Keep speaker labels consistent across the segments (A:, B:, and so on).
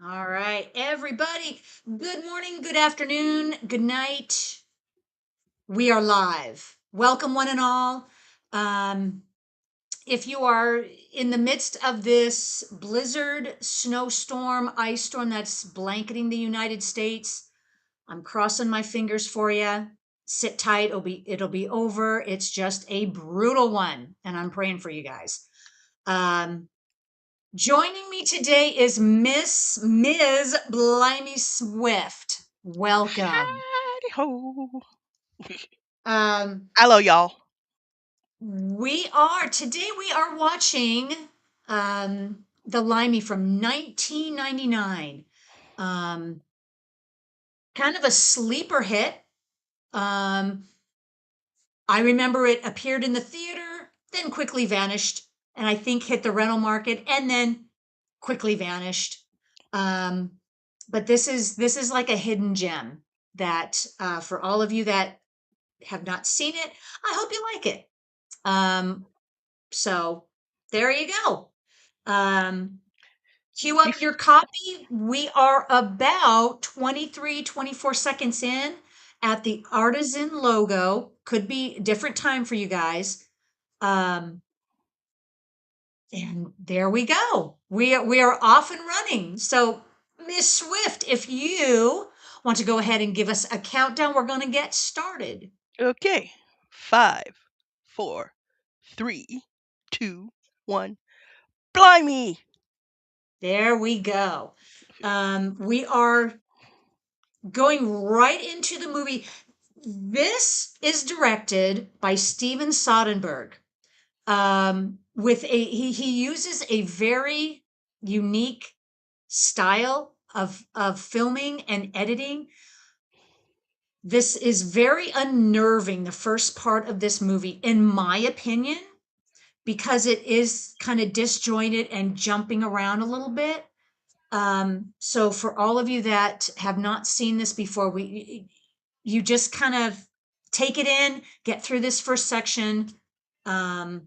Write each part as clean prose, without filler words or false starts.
A: All right, everybody. Good morning, good afternoon, good night. We are live. Welcome, one and all. Um, if you are in the midst of this blizzard, snowstorm, ice storm that's blanketing the United States, I'm crossing my fingers for you. Sit tight. It'll be over. It's just a brutal one, and I'm praying for you guys. Um, Joining me today is Ms. Blimey Swift. Welcome.
B: Howdy ho.
A: Um,
B: Hello, y'all.
A: today we are watching the Limey from 1999. Um, Kind of a sleeper hit. Um, I remember it appeared in the theater, then quickly vanished, and I think hit the rental market and then quickly vanished. Um, but this is like a hidden gem that for all of you that have not seen it, I hope you like it. So there you go. Um, Cue up
B: Bef-
A: your copy. We are about 23, 24 seconds in at the artisan logo. Could be a different time for you guys. Um, and there we go. We are off and running. So, Miss Swift, if you want to go ahead and give us a countdown, we're going to get started.
B: okay. 5, 4, 3, 2, 1. Blimey!
A: There we go. We are going right into the movie. This is directed by Steven Soderbergh. With he uses a very unique style of filming and editing. This is very unnerving, the first part of this movie, in my opinion, because it is kind of disjointed and jumping around a little bit. So for all of you that have not seen this before, you just kind of take it in, get through this first section. Um,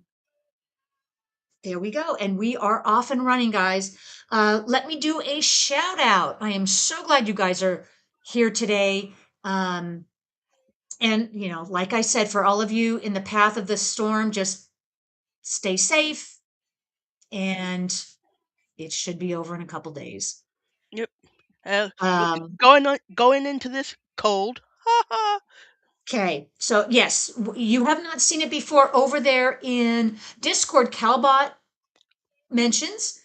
A: there we go. And we are off and running, guys. Let me do a shout out. I am so glad you guys are here today. Um, and, like I said, for all of you in the path of the storm, just stay safe and it should be over in a couple days.
B: Yep. Uh,
A: Um,
B: going into this cold. Ha ha.
A: Okay, so yes, you have not seen it before over there in Discord. Calbot mentions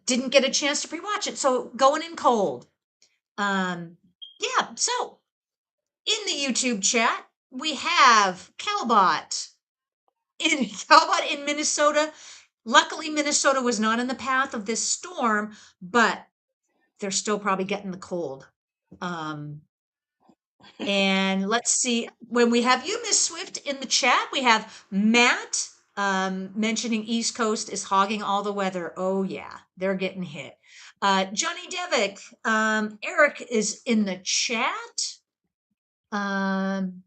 A: didn't get a chance to pre-watch it, so going in cold. Yeah, so in the YouTube chat we have Calbot in Calbot in Minnesota. Luckily, Minnesota was not in the path of this storm, but they're still probably getting the cold. Um, And let's see, when we have you, Miss Swift, in the chat, we have Matt mentioning East Coast is hogging all the weather. Oh, yeah, they're getting hit. Johnny Devick, Eric is in the chat. Um,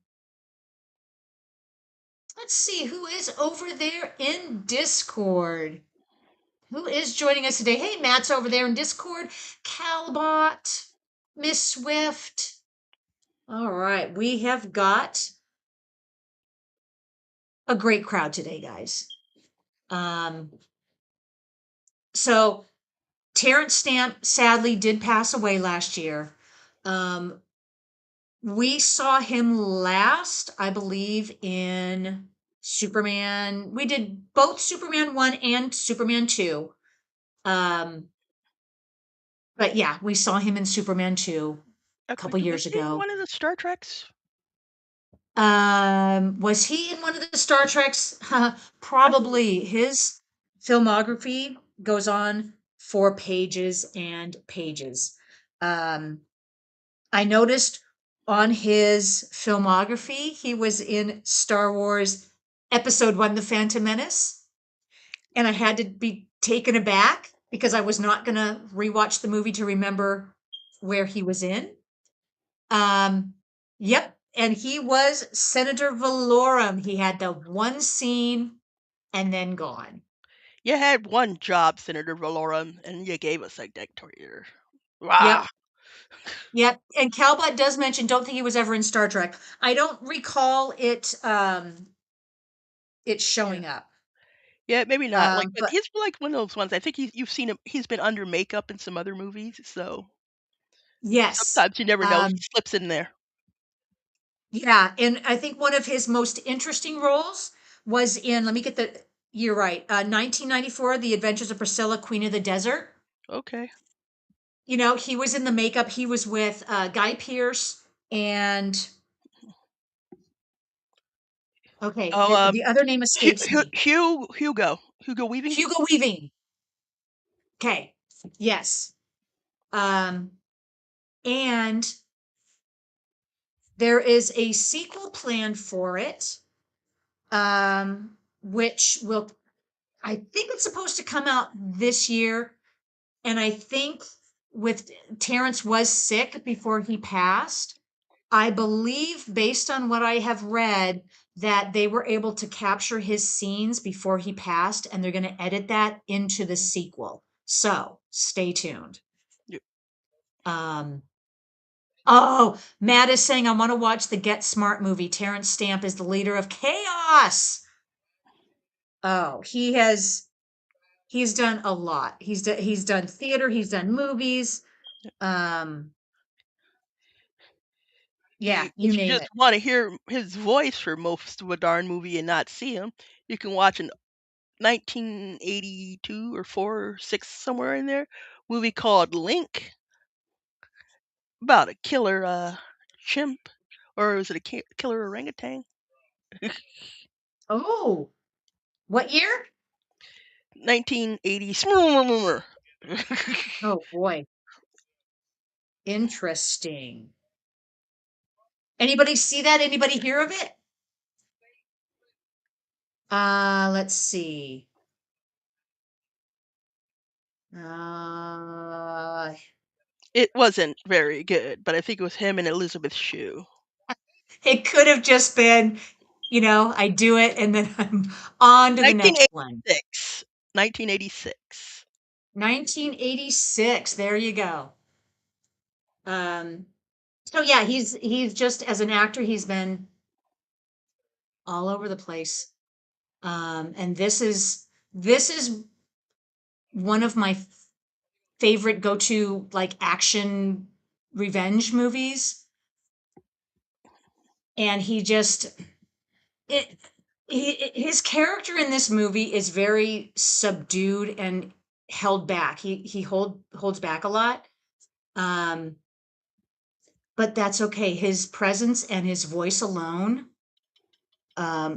A: let's see who is over there in Discord. Who is joining us today? Hey, Matt's over there in Discord. Calbot, Miss Swift. All right, we have got a great crowd today, guys. Um, so Terrence Stamp sadly did pass away last year. Um, we saw him last, I believe, in Superman. We did both Superman 1 and Superman 2. Um, but yeah, we saw him in Superman 2 a
B: A
A: couple
B: question. Was
A: years
B: he in
A: ago.
B: one of the Star Treks?
A: Was he in one of the Star Treks?
B: I think.
A: Probably. His filmography goes on for pages and pages. Um, I noticed on his filmography, he was in Star Wars Episode 1, The Phantom Menace, and I had to be taken aback because I was not going to rewatch the movie to remember where he was in. Um, yep. And he was Senator Valorum. He had the one scene and then gone.
B: You had one job, Senator Valorum, and you gave us a dictator. Wow.
A: Yep. Yep. And Calbot does mention, don't think he was ever in Star Trek. I don't recall it
B: Yeah.
A: showing up.
B: Yeah, maybe not. Like, but
A: But
B: he's like one of those ones. I think you've seen him. He's been under makeup in some other movies, so
A: yes.
B: sometimes you never know. He
A: Um,
B: slips in there.
A: yeah. And I think one of his most interesting roles was in, let me get the year right, 1994, The Adventures of Priscilla, Queen of the Desert.
B: Okay.
A: You know, he was in the makeup. He was with Guy Pearce and, okay,
B: Oh,
A: the other name escapes me.
B: Hugo Weaving.
A: Hugo Weaving. Okay. Yes. Um, and there is a sequel planned for it, which will, I think it's supposed to come out this year. And I think with Terrence was sick before he passed. I believe, based on what I have read, that they were able to capture his scenes before he passed, and they're going to edit that into the
B: Mm,
A: sequel. So stay tuned.
B: yep.
A: Um, oh, Matt is saying, I want to watch the Get Smart movie. Terrence Stamp is the leader of chaos. Oh, he's done a lot. He's done theater, he's done movies. Um, yeah, you
B: If you
A: name
B: just
A: it.
B: want to hear his voice for most of a darn movie and not see him, you can watch an 1982 or 4 or 6 somewhere in there movie called Link about a killer chimp, or was it a killer orangutan?
A: Oh, what year?
B: 1980.
A: Oh boy. Interesting. Anybody see that? Anybody hear of it? Let's see. Uh,
B: It wasn't very good, but I think it was him and Elizabeth Shue.
A: it could have just been, I do it and then I'm on to the next one.
B: 1986. 1986.
A: 1986. There you go. Um, so yeah, he's just as an actor, he's been all over the place. And this is one of my favorite go-to like action revenge movies. And he just it his character in this movie is very subdued and held back. He holds back a lot. Um, but that's okay. His presence and his voice alone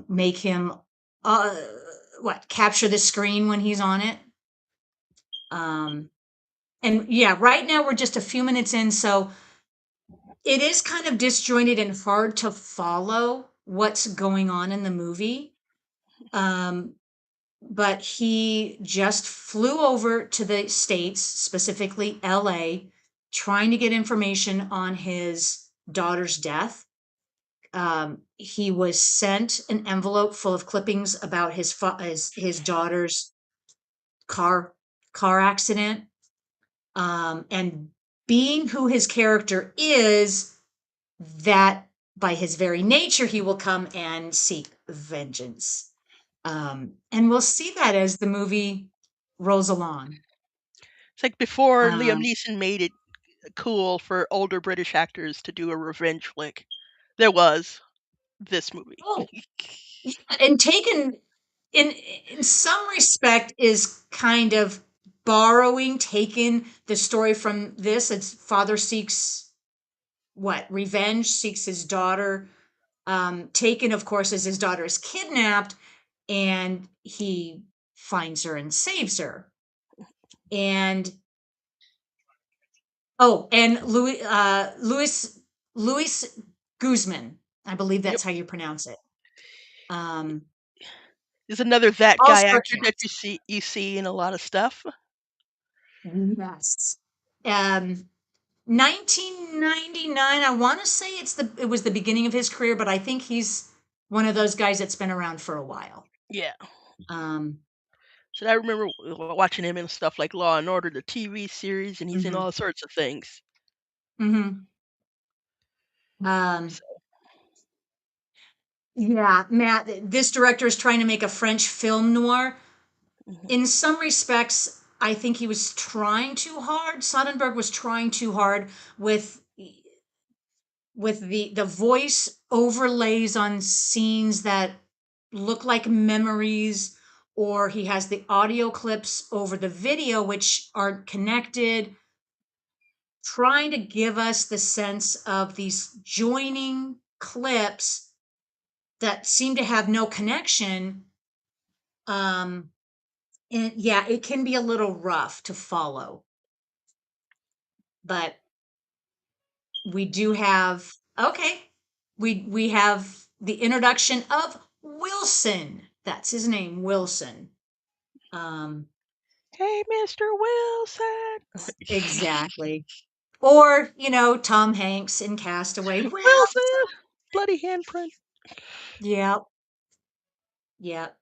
A: make him uh what capture the screen when he's on it. Um, and yeah, right now we're just a few minutes in, so it is kind of disjointed and hard to follow what's going on in the movie. Um, but he just flew over to the States, specifically LA, trying to get information on his daughter's death. He was sent an envelope full of clippings about his daughter's car car accident. And being who his character is, that by his very nature he will come and seek vengeance. And we'll see that as the movie rolls along.
B: It's like before Liam
A: Um,
B: Neeson made it cool for older British actors to do a revenge flick. There was this movie.
A: oh, yeah, and taken in some respect is kind of borrowing, taking the story from this. It's father seeks what revenge, seeks his daughter. Taken, of course, as his daughter is kidnapped, and he finds her and saves her. And oh, and Louis Guzman, I believe
B: Yep.
A: that's how you pronounce it. Um,
B: Is another that
A: all
B: guy
A: star
B: actor that
A: cast.
B: you see in a lot of stuff.
A: Yes. Um, 1999. I want to say it was the beginning of his career, but I think he's one of those guys that's been around for a while.
B: Yeah.
A: Um,
B: So I remember watching him in stuff like Law and Order, the TV series, and he's in
A: Hmm.
B: all sorts of things.
A: Hmm. Um,
B: So,
A: yeah, Matt, this director is trying to make a French film noir.
B: mhm.
A: In some respects, I think he was trying too hard. Soderbergh was trying too hard with the voice overlays on scenes that look like memories, or he has the audio clips over the video which aren't connected, trying to give us the sense of these joining clips that seem to have no connection. um and yeah, it can be a little rough to follow, but we do have, okay, we have the introduction of Wilson. That's his name, Wilson. um
B: Hey, Mr. Wilson.
A: exactly. Or, Tom Hanks in Castaway. Wilson.
B: Wilson, bloody handprint.
A: Yep. Yep.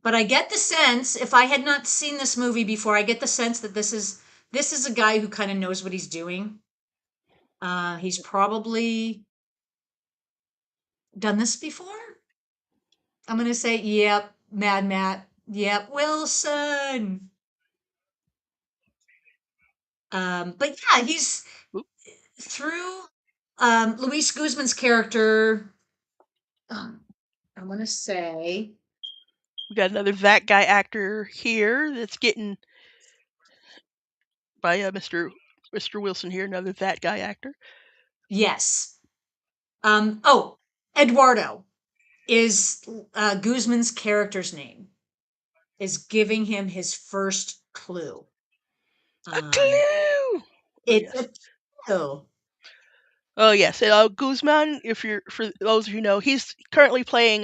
A: But I get the sense, if I had not seen this movie before, I get the sense that this is a guy who kind of knows what he's doing. He's probably done this before. I'm gonna say, yep, Mad Matt. Yep, Wilson. But yeah, he's
B: Oop,
A: through Luis Guzman's character. Um, I want to say
B: we got another that guy actor here that's getting by Mr. Wilson here, another that guy actor.
A: yes. Oh, Eduardo is Guzman's character's name. Is giving him his first clue.
B: A
A: Um,
B: clue. Oh
A: it's
B: yes.
A: a clue.
B: Oh yes. Guzman, if you're for those of you who know, he's currently playing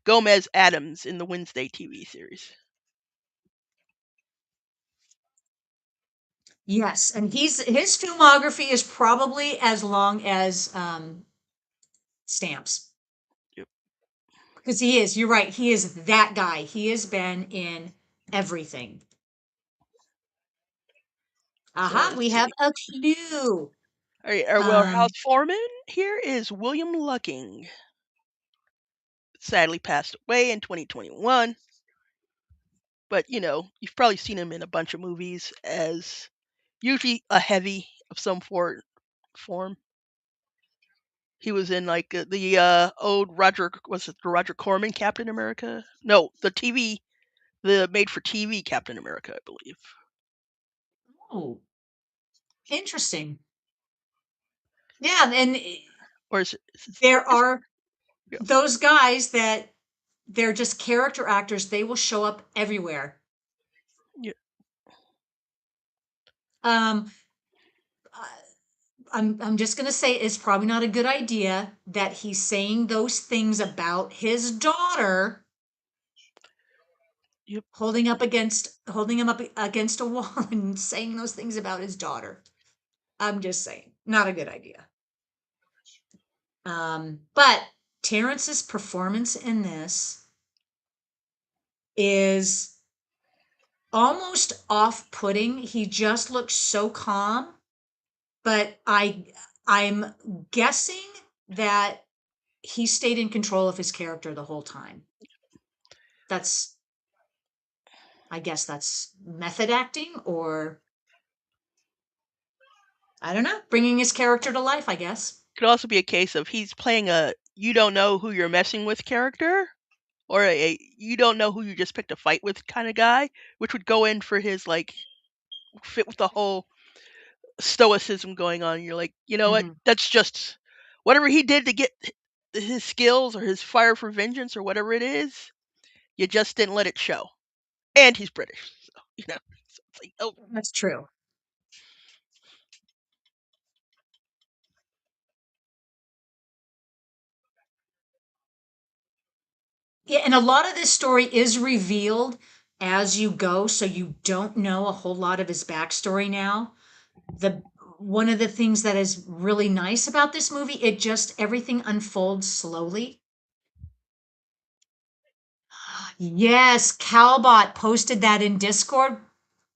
B: Gomez Adams in the Wednesday TV series.
A: Yes, and his filmography is probably as long as Stamps.
B: Yep.
A: Because he is, you're right, he is that guy. He has been in everything.
B: So
A: Aha, we
B: let's
A: have
B: see.
A: a clue.
B: All right, our
A: Um,
B: warehouse foreman here is William Lucking. Sadly passed away in 2021. But you've probably seen him in a bunch of movies as usually a heavy of some form. He was in like the old was it the Roger Corman Captain America? No, the made for TV Captain America, I believe.
A: oh, interesting. Yeah, and
B: Or is
A: there
B: it's,
A: are
B: yeah,
A: those guys that they're just character actors. They will show up everywhere.
B: yeah.
A: Um, I'm just gonna say it's probably not a good idea that he's saying those things about his daughter,
B: Yep.
A: holding him up against a wall and saying those things about his daughter. I'm just saying, not a good idea. But Terrence's performance in this is almost off-putting. He just looks so calm, but I'm guessing that he stayed in control of his character the whole time. That's, I guess that's method acting, or I don't know, bringing his character to life, I guess.
B: Could also be a case of he's playing a you don't know who you're messing with character, or a you don't know who you just picked a fight with kind of guy, which would go in for his like fit with the whole stoicism going on. You're like, you know what?
A: Hmm.
B: That's just whatever he did to get his skills or his fire for vengeance or whatever it is. You just didn't let it show. And he's British, so So it's like, oh,
A: That's true. Yeah, and a lot of this story is revealed as you go, so you don't know a whole lot of his backstory now. The One of the things that is really nice about this movie, it just everything unfolds slowly. Yes, Calbot posted that in Discord.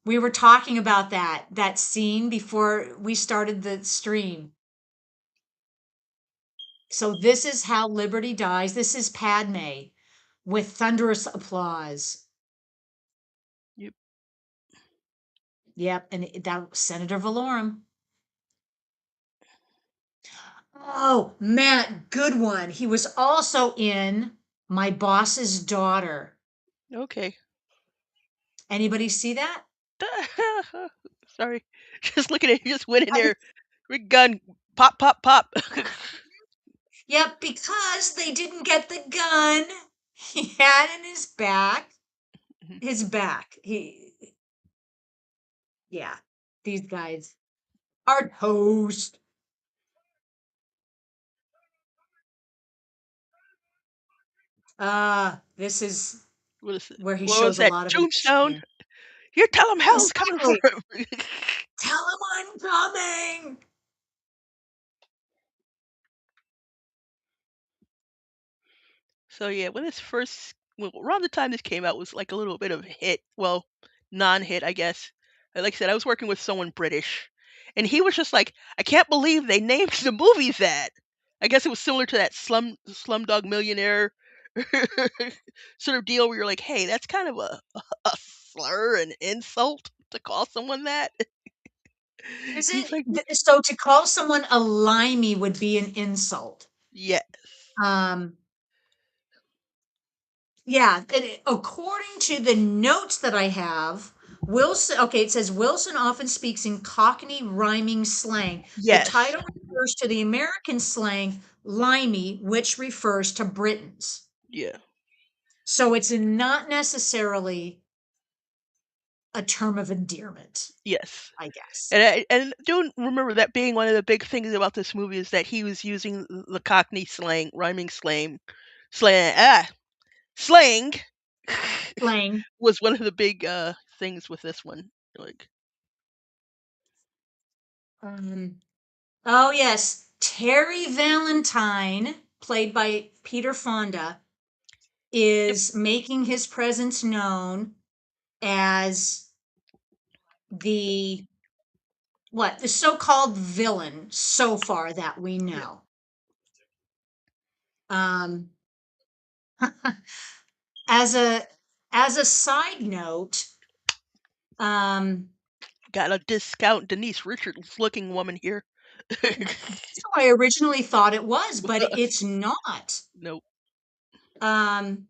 A: We were talking about that scene before we started the stream. So this is how Liberty dies. This is Padme with thunderous applause.
B: Yep.
A: Yep, and that was Senator Valorum. Oh, Matt, good one. He was also in My Boss's Daughter.
B: Okay.
A: Anybody see that?
B: Sorry. Just looking at you, just went in
A: I,
B: there. Big gun. Pop, pop, pop.
A: yep, because they didn't get the gun he had in his back. His back. Yeah, these guys are toast. This is
B: What is it?
A: where he
B: What was
A: shows a
B: that?
A: lot of emotion
B: Tombstone?
A: here.
B: You tell him hell's coming for
A: Exactly.
B: him.
A: Tell him I'm coming.
B: So yeah, when this first, well, around the time this came out was like a little bit of a hit. Well, non-hit, I guess. Like I said, I was working with someone British, and he was just like, "I can't believe they named the movie that." I guess it was similar to that Slumdog Millionaire sort of deal where you're like, "Hey, that's kind of a slur, an insult to call someone that."
A: Is
B: He's
A: it
B: like,
A: so to call someone a limey would be an insult?
B: "Yeah,
A: Um, yeah, according to the notes that I have, Wilson, okay, it says Wilson often speaks in Cockney rhyming slang. The
B: yes,
A: title refers to the American slang limey, which refers to Britons.
B: yeah,
A: So it's not necessarily a term of endearment,
B: yes."
A: I guess.
B: And I do remember that being one of the big things about this movie is that he was using the Cockney slang, rhyming slang
A: Slang.
B: was one of the big things with this one. Like,
A: Um, oh, yes. Terry Valentine, played by Peter Fonda,
B: yep,
A: is making his presence known as the the so-called villain so far that we
B: yep,
A: know. Um, as a as a side note, um,
B: got a discount Denise Richards looking woman here.
A: that's how I originally thought it was, but it's not.
B: Nope.
A: Um,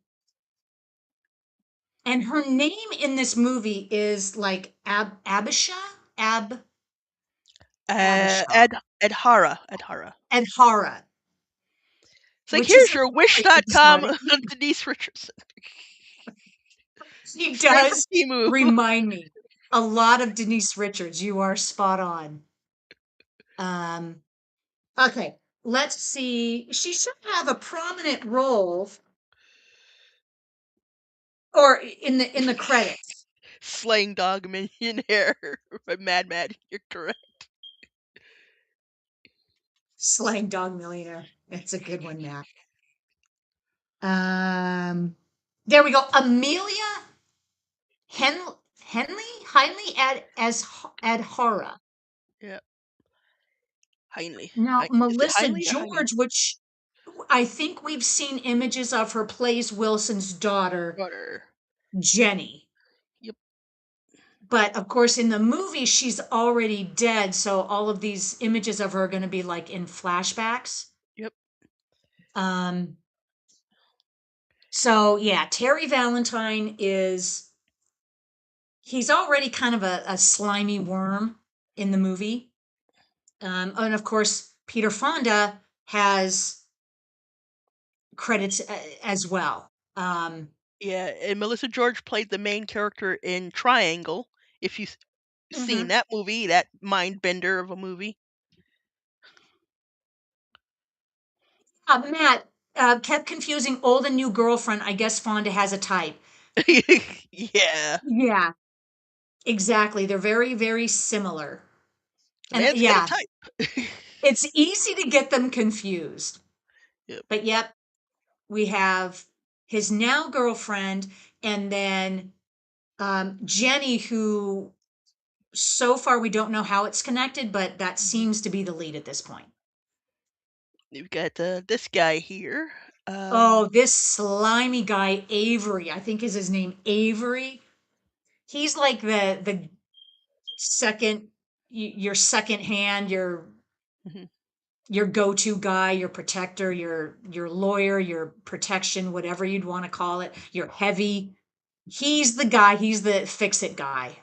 A: and her name in this movie is like Abisha, Abisha,
B: Adhara.
A: Adhara,
B: It's like,
A: which is
B: here's
A: a
B: your
A: really
B: Wish.com
A: exotic name.
B: Denise Richardson.
A: She
B: Straight from
A: does
B: Timu.
A: remind me a lot of Denise Richards. You are spot on. Um, okay, let's see. She should have a prominent role or in the credits.
B: Slaying Dog Millionaire. Mad, you're correct.
A: Slang Dog Millionaire. That's a good one, Matt. Um, there we go. Amelia Henley as Adhara.
B: Yeah. Heinley.
A: Now
B: Is it
A: Melissa
B: Heinley or Heinley?
A: George, which I think we've seen images of her, plays Wilson's daughter,
B: Butter.
A: Jenny.
B: Yep,
A: But of course, in the movie, she's already dead. So all of these images of her are going to be like in flashbacks.
B: yep.
A: Um, so yeah, Terry Valentine he's already kind of a slimy worm in the movie. And of course, Peter Fonda has credits as well.
B: Yeah, and Melissa George played the main character in Triangle. If you've seen
A: Mhm.
B: that movie, that mind bender of a movie.
A: Matt kept confusing old and new girlfriend. I guess Fonda has a type.
B: Yeah,
A: Yeah, exactly. They're very, very similar.
B: the
A: And
B: man's got a
A: yeah,
B: type.
A: it's easy to get them confused.
B: Yep.
A: But yep, we have. his now girlfriend, and then Jenny, who so far we don't know how it's connected, but that
B: Mhm.
A: seems to be the lead at this point.
B: You've got this guy here.
A: Oh, this slimy guy, Avery, I think is his name, Avery. He's like the second, your second hand,
B: Mhm.
A: your go-to guy, your protector, your lawyer, your protection, whatever you'd want to call it, your heavy. He's the guy, he's the fix-it guy.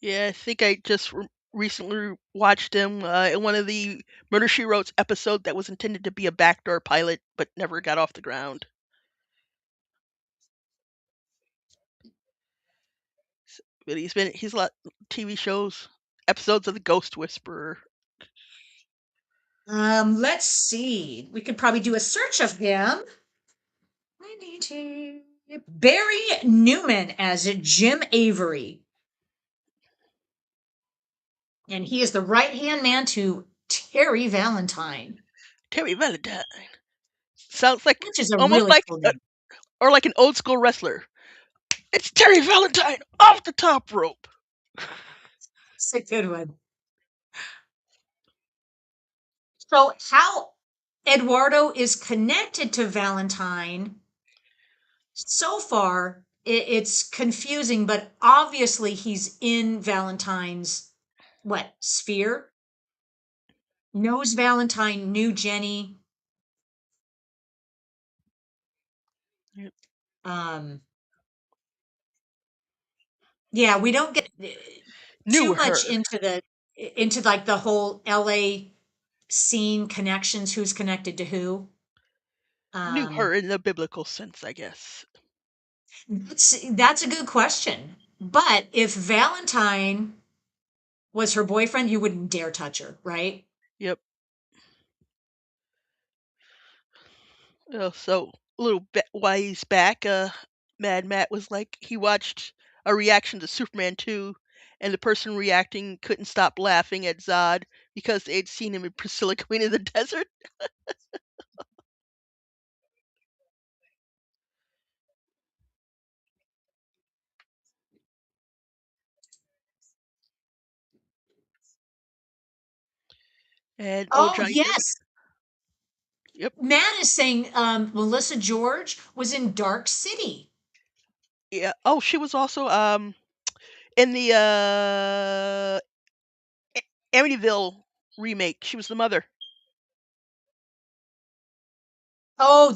B: Yeah, I think I just recently watched him in one of the Murder She Wrote episode that was intended to be a backdoor pilot, but never got off the ground. But he's a lot TV shows, episodes of The Ghost Whisperer.
A: Let's see. We could probably do a search of him. I need to Barry Newman as Jim Avery. And he is the right-hand man to Terry Valentine,
B: Terry Valentine sounds like
A: which is a
B: almost
A: really
B: like
A: cool name.
B: or like an old school wrestler. It's Terry Valentine off the top rope.
A: It's a good one. So how Eduardo is connected to Valentine, so far it's confusing, but obviously he's in Valentine's what sphere? Knows Valentine, knew Jenny.
B: Yep.
A: Um, yeah, we don't get
B: Knew
A: too much
B: her,
A: into like the whole LA scene connections, who's connected to who.
B: knew her
A: Um,
B: in the biblical sense, I guess.
A: that's a good question. But if Valentine was her boyfriend, you wouldn't dare touch her, right?
B: Yep. So a little bit ways back, Mad Matt was like he watched a reaction to Superman 2, and the person reacting couldn't stop laughing at Zod because they'd seen him in Priscilla Queen of the Desert. And old
A: Oh,
B: Johnny Silver.
A: yes.
B: Yep.
A: Matt is saying Melissa George was in Dark City.
B: Yeah. Oh, she was also in the Amityville remake. She was the mother
A: Oh,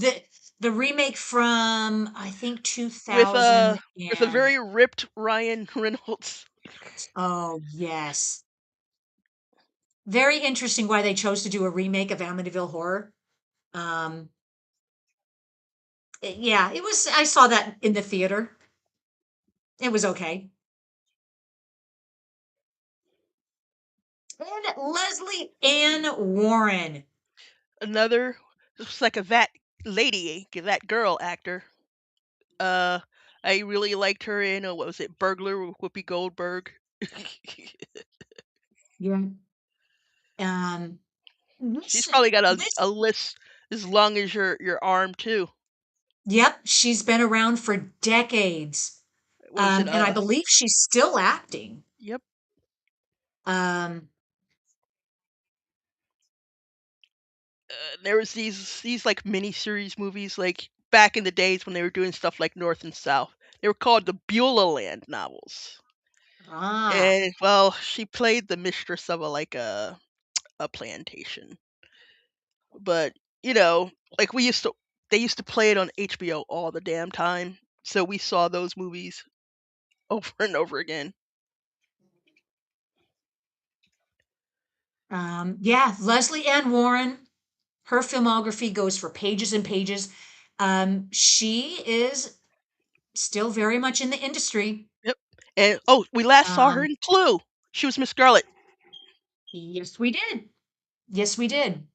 A: the remake from I think
B: with
A: 2000
B: a
A: and
B: very ripped Ryan Reynolds.
A: oh, yes. Very interesting why they chose to do a remake of Amityville Horror. Um, yeah, it was. I saw that in the theater. It was okay. And Leslie Ann Warren.
B: Another looks like a that lady, that girl actor. Uh, I really liked her in what was it, Burglar with Whoopi Goldberg.
A: Yeah. Um,
B: She's
A: this,
B: probably got
A: this,
B: a list as long as your arm too.
A: yep, she's been around for decades.
B: What was it?
A: And I believe she's still acting.
B: Yep.
A: Um,
B: There was these like mini series movies like back in the days when they were doing stuff like North and South. They were called the Beulah Land novels.
A: ah,
B: And well, she played the mistress of a plantation. But, you know, like they used to play it on HBO all the damn time. So we saw those movies over and over again.
A: yeah, Leslie Ann Warren. Her filmography goes for pages and pages. She is still very much in the industry.
B: Yep. And oh, we last saw her
A: Um,
B: in Clue. She was Miss Scarlet.
A: yes, we did. Yes, we did.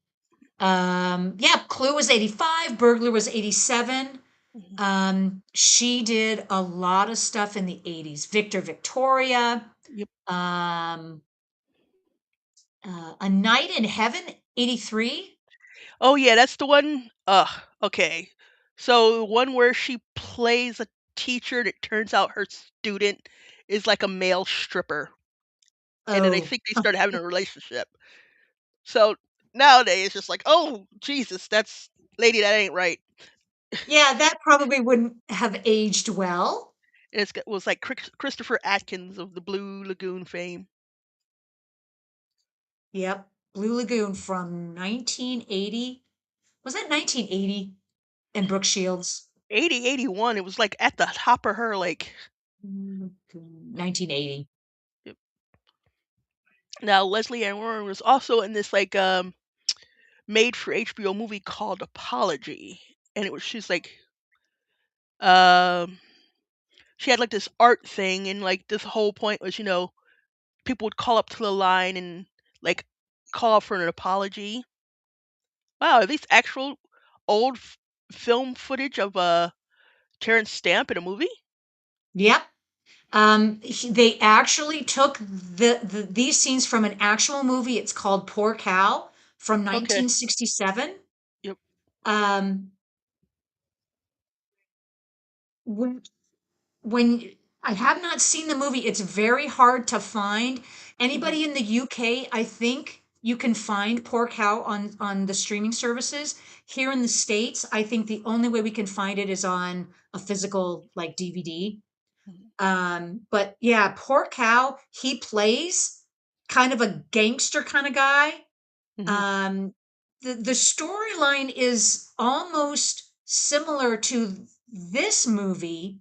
A: Yeah, Clue was 85, Burglar was 87.
B: Mhm.
A: She did a lot of stuff in the 80s. Victor Victoria,
B: Yep.
A: um, A Night in Heaven, 83.
B: Oh yeah, that's the one. Okay. So the one where she plays a teacher and it turns out her student is like a male stripper. And then I
A: Oh,
B: think they started having a relationship. So nowadays it's just like, oh Jesus, that's lady, that ain't right.
A: yeah, that probably wouldn't have aged well.
B: And it was like Christopher Atkins of the Blue Lagoon fame.
A: Yep. Blue Lagoon from 1980. Was that 1980? And Brooke Shields?
B: 80, 81. It was like at the top of her like.
A: 1980.
B: Now Leslie Ann Warren was also in this like made for HBO movie called Apology, and it was she's like um she had like this art thing, and like this whole point was people would call up to the line and like call for an apology. Wow, are these actual old film footage of Terrence Stamp in a movie?
A: Yep. They actually took these scenes from an actual movie. It's called Poor Cow from
B: Okay.
A: 1967.
B: Yep.
A: Um, when when I have not seen the movie, it's very hard to find.
B: Hmm.
A: Anybody in the UK, I think you can find Poor Cow on the streaming services. Here in the States, I think the only way we can find it is on a physical like DVD. But yeah, Poor Cow, he plays kind of a gangster kind of guy.
B: Hmm.
A: Um, the storyline is almost similar to this movie.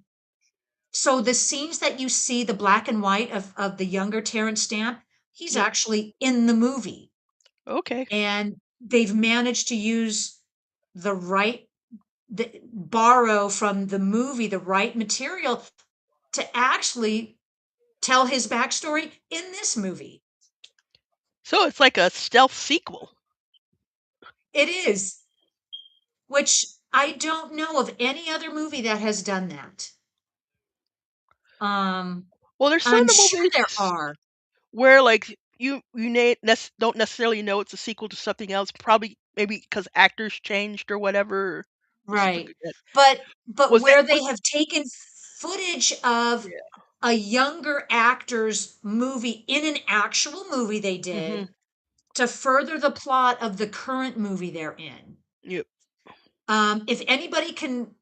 A: So the scenes that you see, the black and white of the younger Terrence Stamp, he's
B: Yep.
A: actually in the movie.
B: Okay.
A: And they've managed to use the right, borrow from the movie the right material to actually tell his backstory in this movie.
B: So it's like a stealth sequel.
A: It is, which I don't know of any other movie that has done that. Um,
B: Well, there's
A: I'm
B: some
A: sure
B: movies
A: there are.
B: where like don't necessarily know it's a sequel to something else. Probably maybe because actors changed or whatever, or something
A: Right.
B: like that.
A: But
B: Was that
A: where they
B: was
A: have taken footage of
B: yeah.
A: a younger actor's movie in an actual movie they
B: Hmm.
A: did to further the plot of the current movie they're in.
B: Yep.
A: If anybody can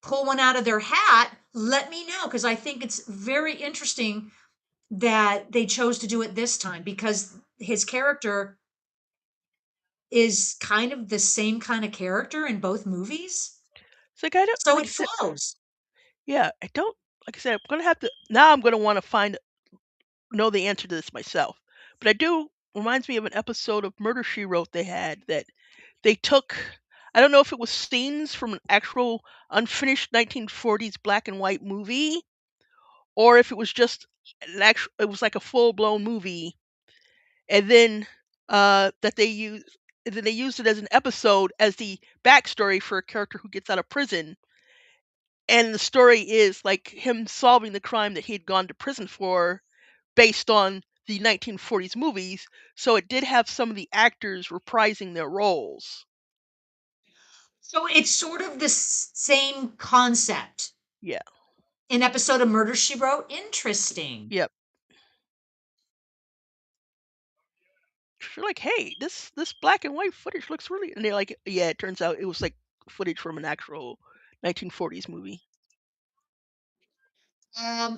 A: pull one out of their hat, let me know because I think it's very interesting that they chose to do it this time because his character is kind of the same kind of character in both movies.
B: It's like I don't
A: So
B: like
A: it
B: I said.
A: flows.
B: Yeah, I don't like I said. I'm gonna have to now. I'm gonna want to find know the answer to this myself. But I do reminds me of an episode of Murder She Wrote they had that they took. I don't know if it was scenes from an actual unfinished 1940s black and white movie, or if it was just an actual. It was like a full blown movie, and then that they used. And then they used it as an episode as the backstory for a character who gets out of prison, and the story is like him solving the crime that he'd gone to prison for based on the 1940s movies, so it did have some of the actors reprising their roles.
A: So it's sort of the same concept.
B: Yeah.
A: An episode of Murder She Wrote. Interesting.
B: Yep. You're like, hey, this black and white footage looks really, and they're like, yeah, it turns out it was like footage from an actual 1940s movie.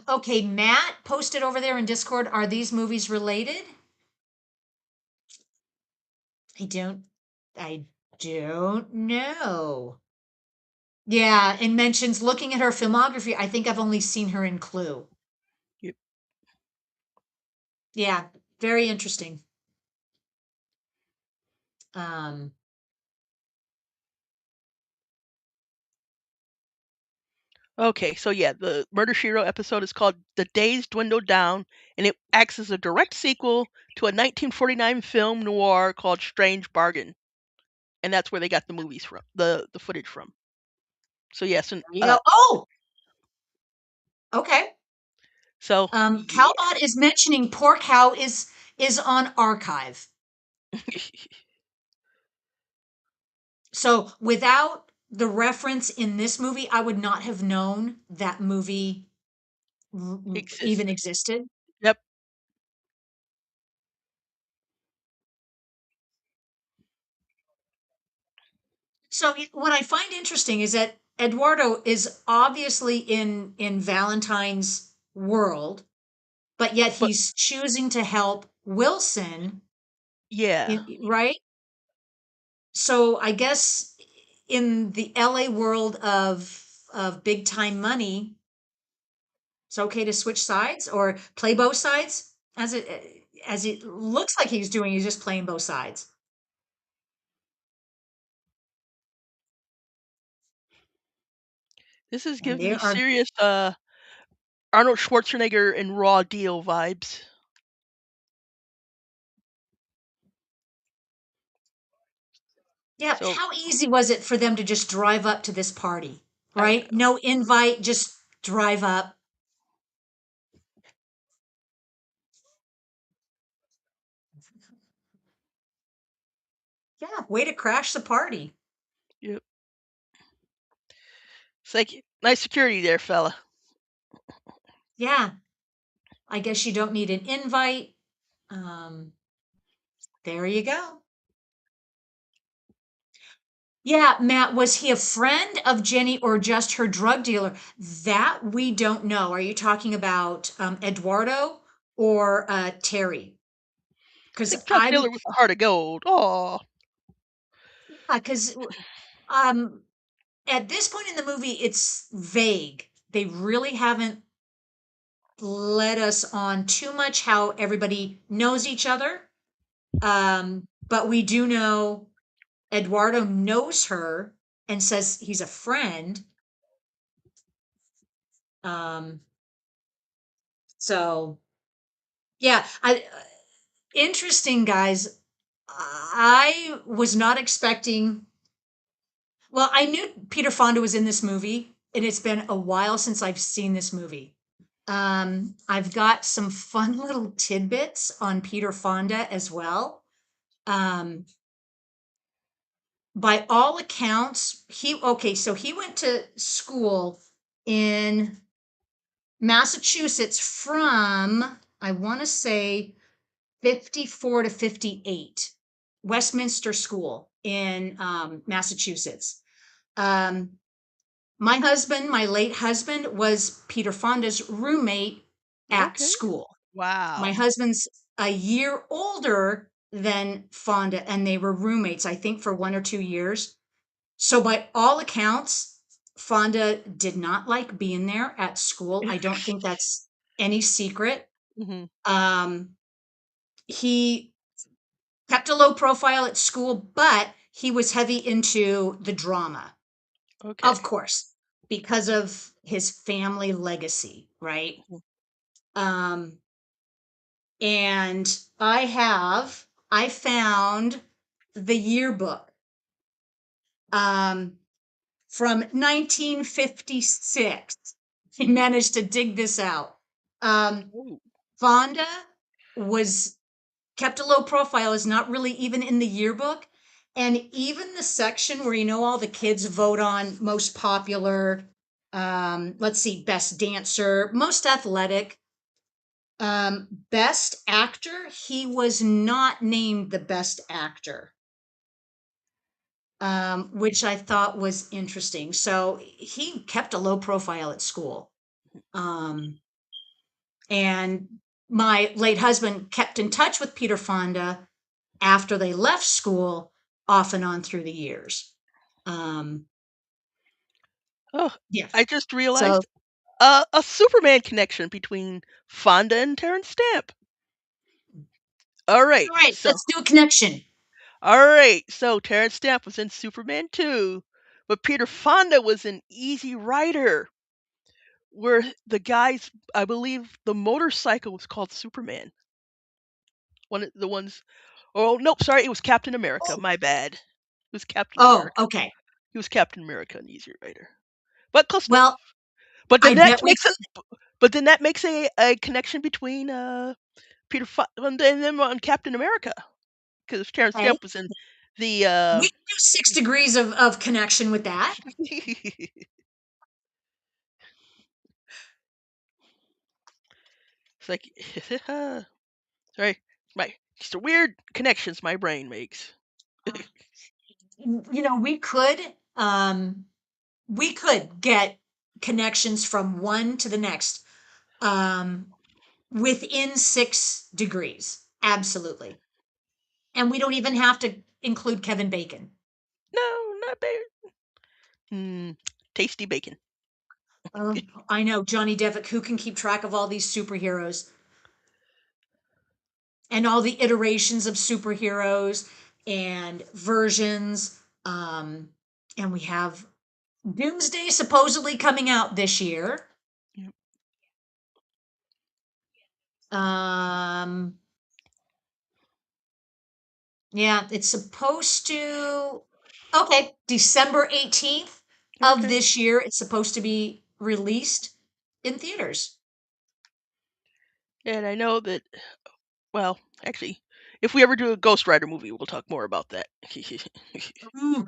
A: Okay, Matt posted over there in Discord. Are these movies related? I don't I don't know. Yeah, and mentions looking at her filmography, I think I've only seen her in Clue.
B: Yep.
A: Yeah, very interesting. Um,
B: Okay, so yeah, the Murder She Wrote episode is called "The Days Dwindle Down," and it acts as a direct sequel to a 1949 film noir called Strange Bargain, and that's where they got the movies from, the footage from. So yes, and
A: there you go. Oh, okay.
B: so yeah.
A: Cowbot is mentioning Poor Cow is on archive. So without the reference in this movie, I would not have known that movie even
B: Existed.
A: existed.
B: Yep.
A: So what I find interesting is that Eduardo is obviously in Valentine's world, but yet
B: But
A: he's choosing to help Wilson,
B: yeah.
A: right? So I guess in the LA world of big time money, it's okay to switch sides or play both sides as it looks like he's doing. He's just playing both sides,
B: This is
A: and
B: giving
A: they
B: me
A: are.
B: serious Arnold Schwarzenegger in Raw Deal vibes.
A: Yeah,
B: So
A: how easy was it for them to just drive up to this party,
B: I
A: right? No invite, just drive up. Yeah, way to crash the party.
B: yep. It's like nice security there, fella.
A: Yeah, I guess you don't need an invite. There you go. Yeah, Matt, was he a friend of Jenny or just her drug dealer? That we don't know. Are you talking about Eduardo or Terry?
B: It's
A: Because
B: like drug dealer with a heart of gold. Oh,
A: because um, at this point in the movie, it's vague. They really haven't led us on too much how everybody knows each other. But we do know Eduardo knows her and says he's a friend. Um, so yeah, interesting guys. I was not expecting. Well, I knew Peter Fonda was in this movie, and it's been a while since I've seen this movie. I've got some fun little tidbits on Peter Fonda as well. Um, by all accounts, so he went to school in Massachusetts from, I want to say, 54 to 58, Westminster School in Massachusetts. Um, my late husband, was Peter Fonda's roommate at
B: okay.
A: school. My
B: Wow.
A: husband's a year older than Fonda, and they were roommates, I think, for 1 or 2 years. So, by all accounts, Fonda did not like being there at school. I don't think that's any secret.
B: hmm
A: Um, he kept a low profile at school, but he was heavy into the drama,
B: Okay.
A: of course, because of his family legacy, right?
B: Mhm.
A: Um, and I found the yearbook um, from 1956. He managed to dig this out. Um,
B: Ooh.
A: Fonda was kept a low profile, is not really even in the yearbook. And even the section where all the kids vote on most popular, let's see, best dancer, most athletic, best actor, he was not named the best actor, which I thought was interesting. So he kept a low profile at school. Um, and my late husband kept in touch with Peter Fonda after they left school, off and on through the years. Um,
B: Oh,
A: yeah.
B: I just
A: So,
B: realized a Superman connection between Fonda and Terrence Stamp. All right.
A: all right,
B: So,
A: let's do a connection.
B: all right. So Terrence Stamp was in Superman 2, but Peter Fonda was in Easy Rider, where the guys, I believe the motorcycle was called Superman. One of the ones. Oh, nope, sorry, it was Captain America.
A: Oh,
B: My bad. It was Captain
A: oh,
B: America.
A: okay.
B: He was Captain America in Easy Rider. But close enough.
A: Well,
B: But
A: I
B: then that
A: bet we
B: makes
A: could.
B: a connection between Peter Fonda and them on Captain America because Terrence
A: Okay.
B: Stamp was in. The
A: We can do 6 degrees of connection with that.
B: it's like sorry, my just the weird connections my brain makes.
A: You know, we could get connections from one to the next um, within 6 degrees. Absolutely. And we don't even have to include Kevin Bacon.
B: No, not bad. Hmm, tasty bacon.
A: Oh, I know, Johnny Devick, who can keep track of all these superheroes and all the iterations of superheroes and versions? And we have Doomsday supposedly coming out this year.
B: Yep.
A: Um, yeah, it's supposed to, okay, December 18th of
B: Okay.
A: this year, it's supposed to be released in theaters.
B: And I know that. Well, actually, if we ever do a Ghost Rider movie, we'll talk more about that.
A: Ooh,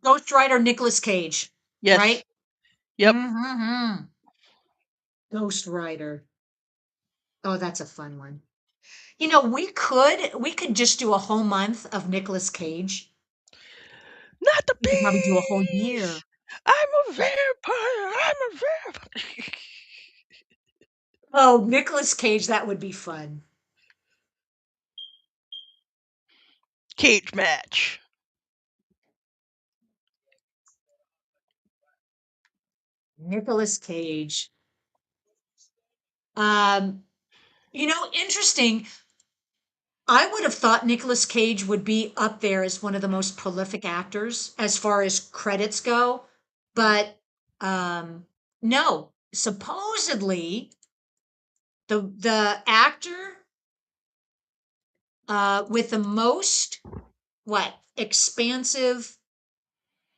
A: Ghost Rider Nicolas Cage,
B: Yes.
A: right?
B: Yep.
A: Mm-hmm. Ghost Rider. Oh, that's a fun one. You know, we could just do a whole month of Nicolas Cage.
B: Not the
A: We could probably do a whole year.
B: bees. I'm a vampire. I'm a vampire.
A: Oh, Nicolas Cage, that would be fun.
B: Cage match.
A: Nicolas Cage. Um, interesting. I would have thought Nicolas Cage would be up there as one of the most prolific actors as far as credits go, but no. Supposedly, the actor with the most expansive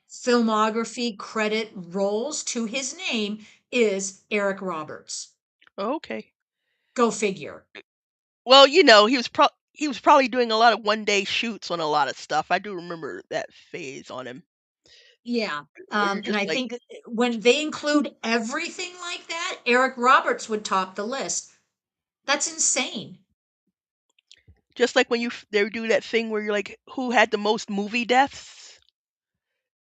A: filmography credit roles to his name is Eric Roberts.
B: Okay.
A: Go figure.
B: Well, he was probably doing a lot of one day shoots on a lot of stuff. I do remember that phase on him
A: Yeah.
B: where you're
A: And
B: just
A: I
B: like
A: think when they include everything like that, Eric Roberts would top the list. That's insane.
B: when they do that thing where you're like, who had the most movie deaths?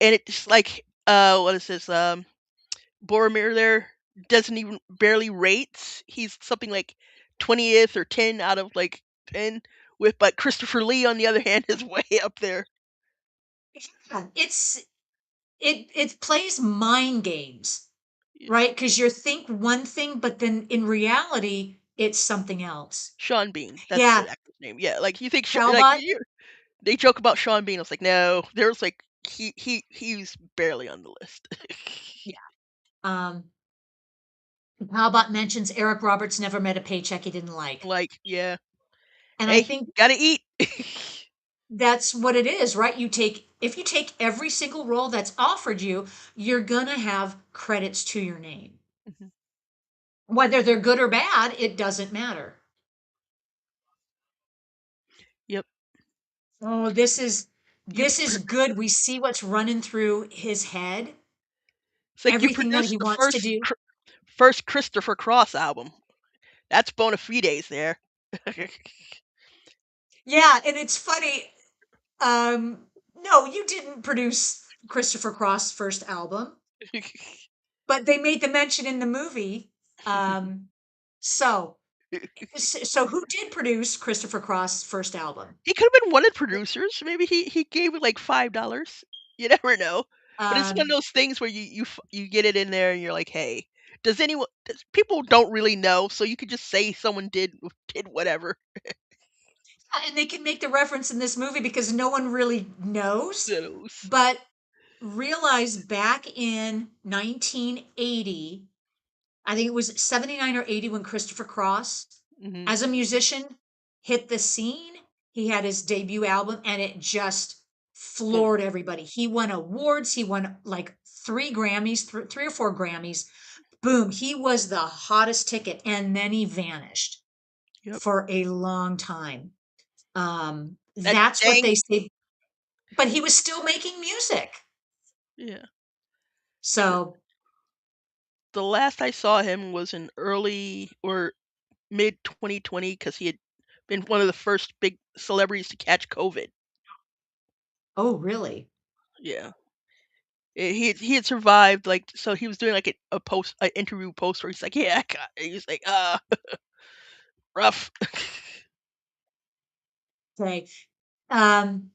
B: And it's like, what is this? Boromir there doesn't even barely rates. He's something like 20th or 10 out of like 10. But Christopher Lee on the other hand is way up there.
A: Yeah, it plays mind games,
B: Yeah.
A: right? Because you think one thing, but then in reality, it's something else.
B: Sean Bean, that's
A: Yeah,
B: the actor's name. Yeah, like you think
A: Talbot.
B: they joke about Sean Bean. I was like, no, there's like he's barely on the list.
A: Yeah. Um, Talbot mentions Eric Roberts never met a paycheck he didn't like,
B: Like, yeah,
A: and I
B: hey,
A: think
B: gotta eat.
A: that's what it is, right? If you take every single role that's offered you, you're gonna have credits to your name.
B: Mhm.
A: Whether they're good or bad, it doesn't matter.
B: Yep.
A: Oh,
B: You
A: this is
B: pr-
A: good. We see what's running through his head,
B: it's like you
A: everything that
B: produced
A: he
B: the
A: wants to do.
B: first Christopher Cross album. That's bona fides there.
A: Yeah, and it's funny. No, you didn't produce Christopher Cross' first album, but they made the mention in the movie. Um, so, so who did produce Christopher Cross' first album?
B: He could have been one of the producers. Maybe he gave it like $5. You never know. But it's one of
A: Um,
B: those things where you get it in there and you're like, hey, people don't really know, so you could just say someone did whatever.
A: and they can make the reference in this movie because no one really knows.
B: Knows.
A: But realize back in 1980, I think it was 79 or 80 when Christopher Cross,
B: Hmm.
A: as a musician, hit the scene. He had his debut album and it just
B: Boom.
A: floored everybody. He won awards. He won like 3 Grammys, 3 or 4 Grammys. Boom. He was the hottest ticket. And then he vanished
B: Yep.
A: for a long time.
B: That
A: That's what
B: dang
A: they say. but he was still making music.
B: Yeah. The,
A: So,
B: the last I saw him was in early or mid 2020 because he had been one of the first big celebrities to catch COVID.
A: oh, really?
B: Yeah. He had survived, like, so he was doing like an interview post where he's like, yeah, he's like, rough.
A: Okay. Um,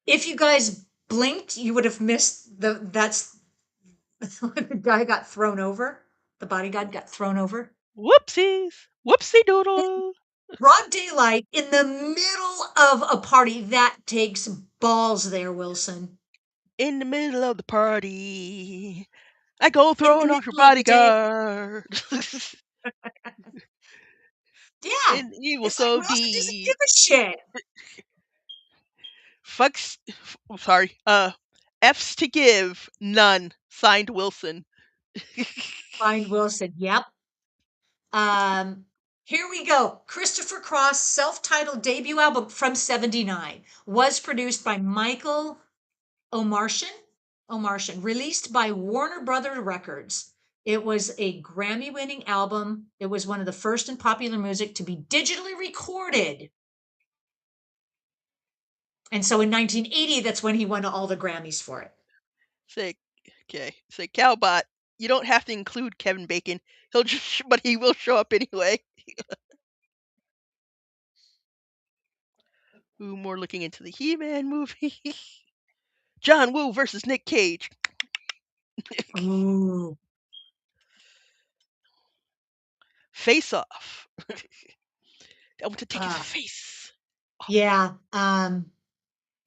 A: if you guys blinked, you would have missed that's when the guy got thrown over. The bodyguard got thrown over.
B: Whoopsies, whoopsie doodle.
A: Broad daylight in the middle of a party. That takes balls there, Wilson.
B: In the middle of the party, I go
A: In the
B: throwing off your
A: middle of the day.
B: bodyguard.
A: Yeah.
B: And evil
A: It's like
B: so
A: Wilson doesn't give
B: deep.
A: a shit.
B: Fucks. Sorry. F's to give, none. Signed Wilson.
A: Find Wilson. Yep. Um, here we go. Christopher Cross' self-titled debut album from '79 was produced by Michael Omartian. Omartian, released by Warner Brother Records. It was a Grammy-winning album. It was one of the first in popular music to be digitally recorded. And so in 1980, that's when he won all the Grammys for it.
B: Say, okay. Say, Cowbot. You don't have to include Kevin Bacon. He'll just, but he will show up anyway. Ooh, more looking into the He-Man movie. John Woo versus Nick Cage.
A: Ooh.
B: Face Off. I want to take his
A: Uh,
B: face.
A: yeah.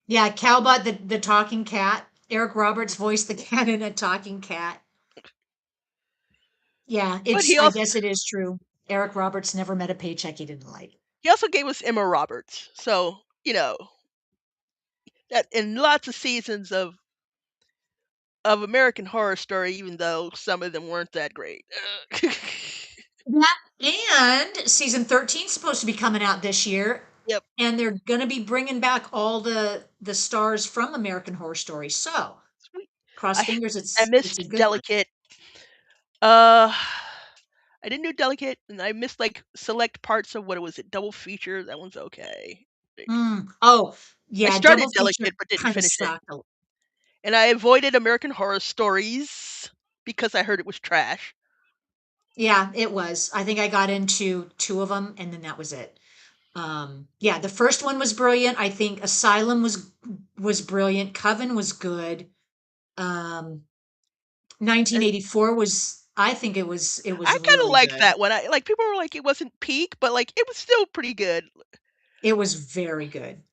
A: Yeah, Cowbot, the talking cat. Eric Roberts voiced the cat in a talking cat. Yeah,
B: But
A: I guess it is true. Eric Roberts never met a paycheck he didn't like.
B: he also gave us Emma Roberts. So, that in lots of seasons of American Horror Story, even though some of them weren't that great.
A: Yeah, and season 13 is supposed to be coming out this year,
B: Yep.
A: and they're going to be bringing back all the stars from American Horror Story. So,
B: Sweet.
A: cross
B: I
A: fingers
B: I
A: it's a
B: missed
A: good one.
B: Delicate. Uh I didn't do Delicate, and I missed like select parts of what was it, double feature. That one's okay. Like,
A: Oh,
B: I
A: yeah, double
B: started
A: feature
B: Delicate but didn't
A: kind of
B: finish it.
A: sucked.
B: And I avoided American Horror Stories because I heard it was trash.
A: Yeah, it was. I think I got into two of them, and then that was it. Yeah, the first one was brilliant. I think Asylum was brilliant. Coven was good. Um,
B: Uh,
A: 1984 was. I think it
B: I
A: was
B: kind of
A: really
B: liked
A: good.
B: that one. I like people were like it wasn't peak, but like it was still pretty good.
A: It was very good.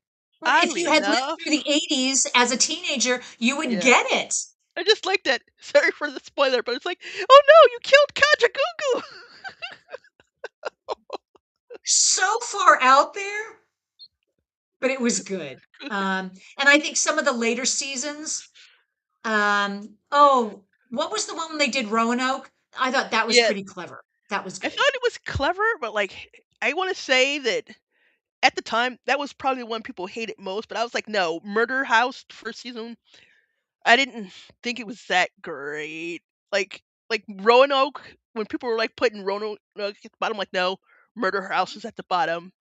A: Well, if
B: Oddly
A: you had lived
B: enough,
A: through the '80s as a teenager, you would
B: yeah.
A: get it.
B: I just like that. Sorry for the spoiler, but it's like, oh no, you killed Kajagoogoo.
A: So far out there, but it was good. And I think some of the later seasons. Oh, what was the one when they did Roanoke? I thought that was
B: Yeah,
A: pretty clever. That was
B: I
A: good.
B: thought it was clever, but like I want to say that at the time that was probably the one people hated most. But I was like, no, Murder House first season. I didn't think it was that great. Like Roanoke, when people were like putting Roanoke at the bottom, like no, Murder House was at the bottom.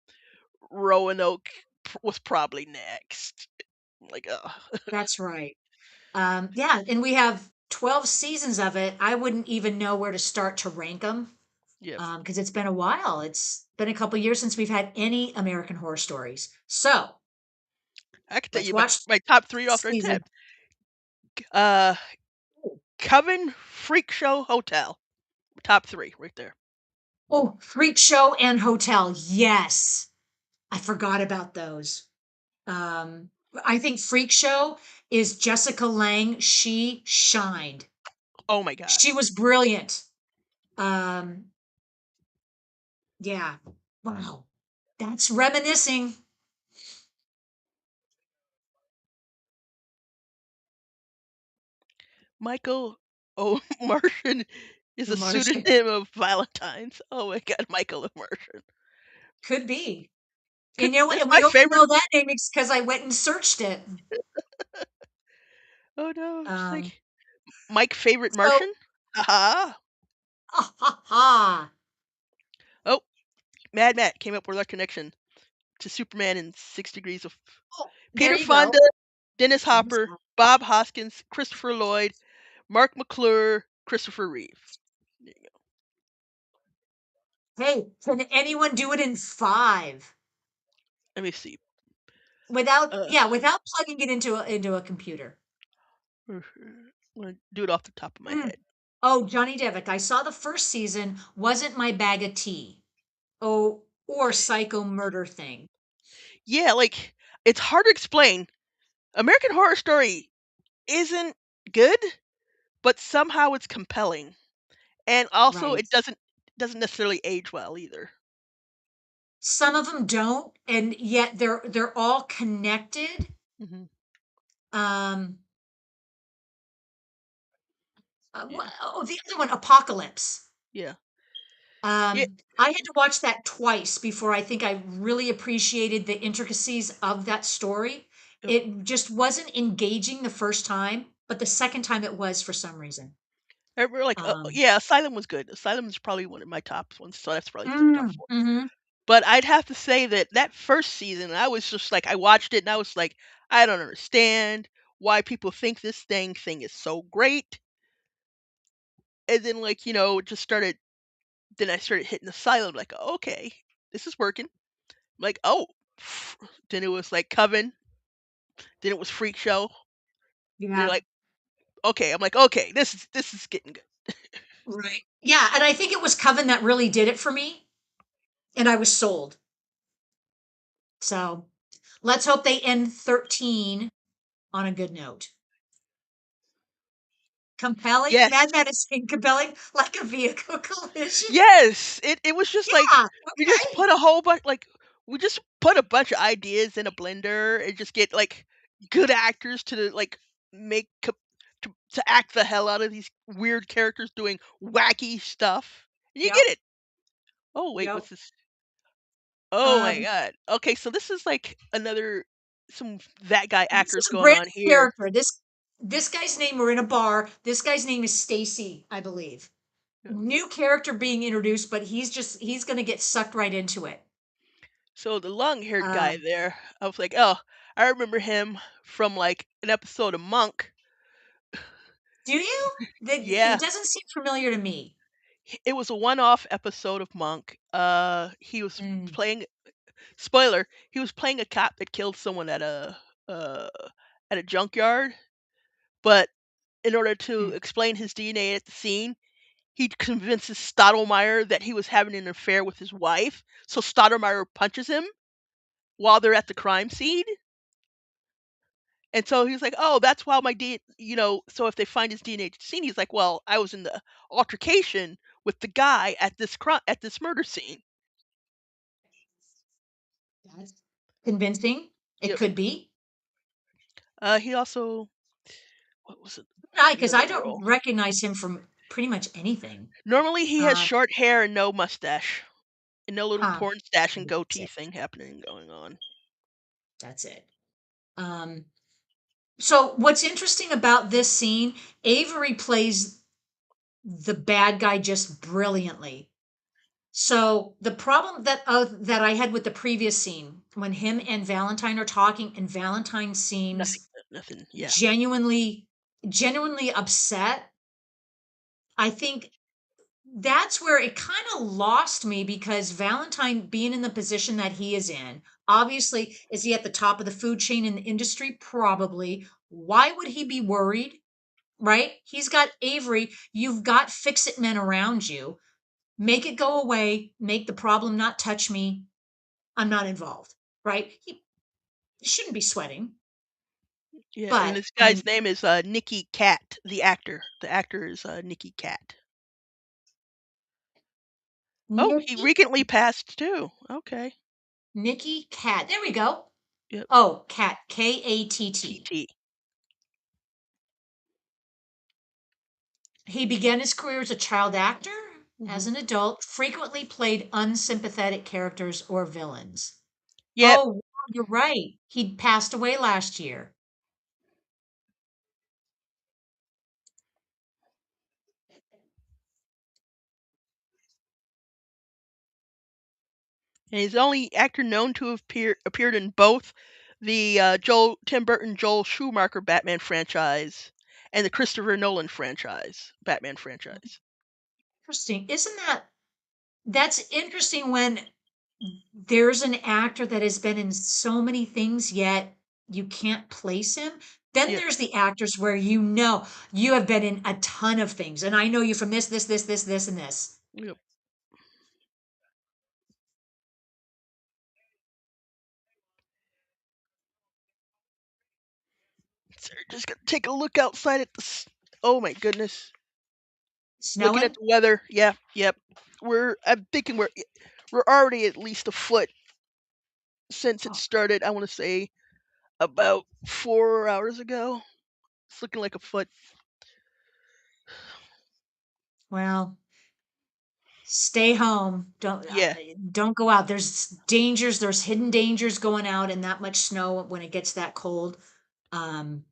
B: Roanoke was probably next. Like,
A: That's right. Yeah, and we have 12 seasons of it. I wouldn't even know where to start to rank them
B: yeah.
A: because it's been a while. It's been a couple years since we've had any American Horror Stories. So
B: I can tell
A: let's
B: you my
A: watch
B: my top three off
A: this
B: the right
A: season.
B: tip. Uh, Coven, Freak Show, Hotel. Top three right there.
A: Oh, Freak Show and Hotel. Yes, I forgot about those. Um, I think Freak Show is Jessica Lange. She shined.
B: Oh my god.
A: She was brilliant. Um, yeah. Wow. That's reminiscing.
B: Michael O. Martian is a
A: Martian.
B: pseudonym of Valentine's. Oh my god, Michael O. Martian.
A: Could be. You know what?
B: That's
A: And
B: my
A: we only
B: favorite.
A: know that name because I went and searched it.
B: Oh no, it's
A: Um,
B: like Mike favorite
A: so,
B: Martian. Haha.
A: ha ha ha.
B: Oh, Mad Matt came up with our connection to Superman in 6 Degrees of
A: Oh, there
B: Peter
A: you go.
B: Fonda, Dennis
A: Dennis
B: Hopper,
A: Hopper.
B: Bob Hoskins, Christopher Lloyd, Mark McClure, Christopher Reeve. There you go.
A: Hey, can anyone do it in 5
B: Let me see.
A: without,
B: Uh,
A: yeah, without plugging it into a computer?
B: I'm gonna do it off the top of my
A: Mm.
B: head.
A: Oh, Johnny Devick. I saw the first season. Wasn't my bag of tea. Oh, or Psycho Murder thing.
B: Yeah, like it's hard to explain. American Horror Story isn't good, but somehow it's compelling, and also
A: Right.
B: it doesn't necessarily age well either.
A: Some of them don't, and yet they're all connected.
B: Hmm.
A: Um,
B: Yeah,
A: oh, the other one, Apocalypse.
B: yeah, yeah.
A: I had to watch that twice before I think I really appreciated the intricacies of that story.
B: Yep.
A: It just wasn't engaging the first time, but the second time it was for some reason.
B: I remember, like,
A: Um,
B: yeah, Asylum was good. Asylum is probably one of my top ones, so that's probably the top four.
A: mhm.
B: But I'd have to say that that first season, I was just like, I watched it and I was like, I don't understand why people think this thing is so great. And then, like, it just started. Then I started hitting Asylum, like, okay, this is working. Like, oh, then it was like Coven. Then it was Freak Show. They're
A: Yeah,
B: like, okay, I'm like, okay, this is getting good.
A: right. Yeah, and I think it was Coven that really did it for me, and I was sold. So let's hope they end 13 on a good note. Compelling?
B: Yes,
A: Mad Men is saying compelling like a vehicle collision.
B: yes. It was just like
A: Yeah,
B: we just
A: okay.
B: put a whole bunch, like we just put a bunch of ideas in a blender and just get like good actors to like make to act the hell out of these weird characters doing wacky stuff. And you
A: Yep,
B: get it. Oh wait,
A: yep.
B: what's this? Oh my
A: Um,
B: god. Okay, so this is like another some that guy
A: this
B: actors
A: is a
B: going
A: brand
B: on
A: new
B: here.
A: character. This guy's name, we're in a bar. This guy's name is Stacy, I believe.
B: Yeah.
A: New character being introduced, but he's gonna get sucked right into it.
B: So the long-haired guy
A: Um,
B: there, I was like, oh, I remember him from like an episode of Monk.
A: do you? It
B: Yeah,
A: doesn't seem familiar to me.
B: it was a one-off episode of Monk. He was
A: Mm,
B: playing. Spoiler: he was playing a cop that killed someone uh at a junkyard. But in order to
A: mm.
B: explain his DNA at the scene, he convinces Stottlemyre that he was having an affair with his wife. So Stottlemyre punches him while they're at the crime scene. And so he's like, "Oh, that's why my so if they find his DNA at the scene, he's like, "Well, I was in the altercation with the guy at this murder scene."
A: That's convincing. It
B: Yep.
A: could be.
B: He also what was it?
A: Because
B: Another
A: I don't
B: role.
A: recognize him from pretty much anything.
B: Normally he has
A: Uh,
B: short hair and no mustache. And no little
A: huh.
B: porn stash and
A: Maybe that's
B: goatee
A: it.
B: thing happening going on.
A: That's it. Um, so what's interesting about this scene, Avery plays the bad guy just brilliantly. So the problem that I had with the previous scene, when him and Valentine are talking, and Valentine
B: Nothing,
A: seems
B: nothing. Yeah,
A: genuinely genuinely upset, I think that's where it kind of lost me because Valentine being in the position that he is in, obviously, is he at the top of the food chain in the industry? Probably. Why would he be worried? Right? He's got Avery. You've got fix it men around you. Make it go away. Make the problem not touch me. I'm not involved. Right? He shouldn't be sweating.
B: yeah. And
A: But
B: this
A: I mean,
B: guy's name is Nicky Cat, the actor. The actor is Nicky Cat. Oh, he
A: Nikki,
B: recently passed too. Okay.
A: Nikki Cat. There we go.
B: Yep.
A: Oh, Cat. Katt.
B: TT.
A: He began his career as a child actor.
B: Hmm.
A: As an adult, frequently played unsympathetic characters or villains.
B: Yep.
A: Oh, wow, you're right. He passed away last year.
B: And he's the only actor known to have appeared in both the Tim Burton Joel Schumacher Batman franchise and the Christopher Nolan Batman franchise.
A: Interesting. That's interesting when there's an actor that has been in so many things, yet you can't place him. Then
B: Yep.
A: there's the actors where you know you have been in a ton of things, and I know you from this, and this.
B: Yep. So just gonna take a look outside at the. Oh my goodness! Looking at
A: Snowing?
B: the weather. Yeah. Yep. I'm thinking we're already at least a foot since it
A: Oh,
B: started. I want to say about 4 hours ago. It's looking like a foot.
A: well, stay home.
B: Yeah.
A: Don't go out. There's dangers. There's hidden dangers going out in that much snow when it gets that cold. Um,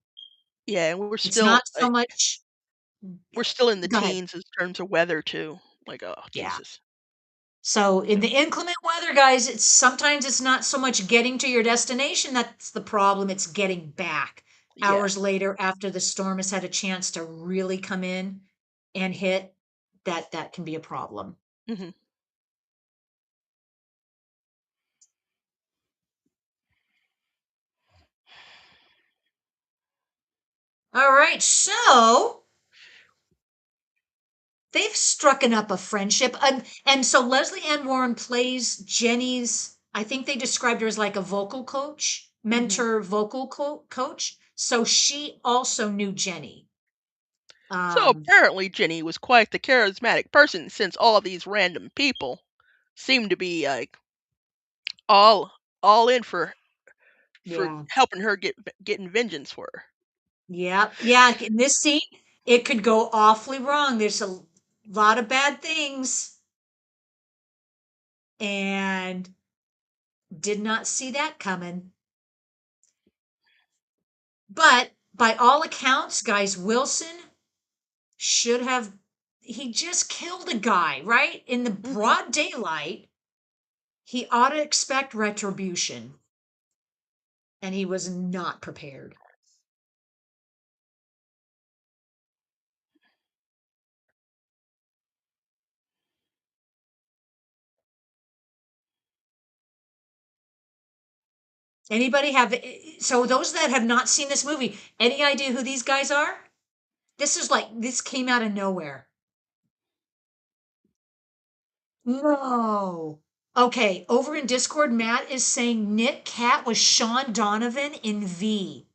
B: Yeah, and
A: it's not so much.
B: we're still in the
A: Go ahead.
B: teens in terms of weather too. Like, oh
A: Yeah.
B: Jesus.
A: So in the inclement weather, guys, it's sometimes it's not so much getting to your destination that's the problem, it's getting back
B: Yeah.
A: hours later after the storm has had a chance to really come in and hit. That can be a problem.
B: Hmm.
A: All right, so they've strucken up a friendship, and so Leslie Ann Warren plays Jenny's. I think they described her as like a vocal coach,
B: Hmm.
A: mentor vocal coach. So she also knew Jenny.
B: So
A: Um,
B: apparently Jenny was quite the charismatic person, since all these random people seem to be like all all in for
A: yeah.
B: helping her getting vengeance for her.
A: Yeah, yeah. In this scene, it could go awfully wrong. There's a lot of bad things, and did not see that coming. But by all accounts, guys, Wilson should have. He just killed a guy, right? In the
B: Hmm.
A: broad daylight. He ought to expect retribution, and he was not prepared. Anybody have. So, those that have not seen this movie, any idea who these guys are? This came out of nowhere. No. Okay, over in Discord, Matt is saying Nick Cat was Sean Donovan in V.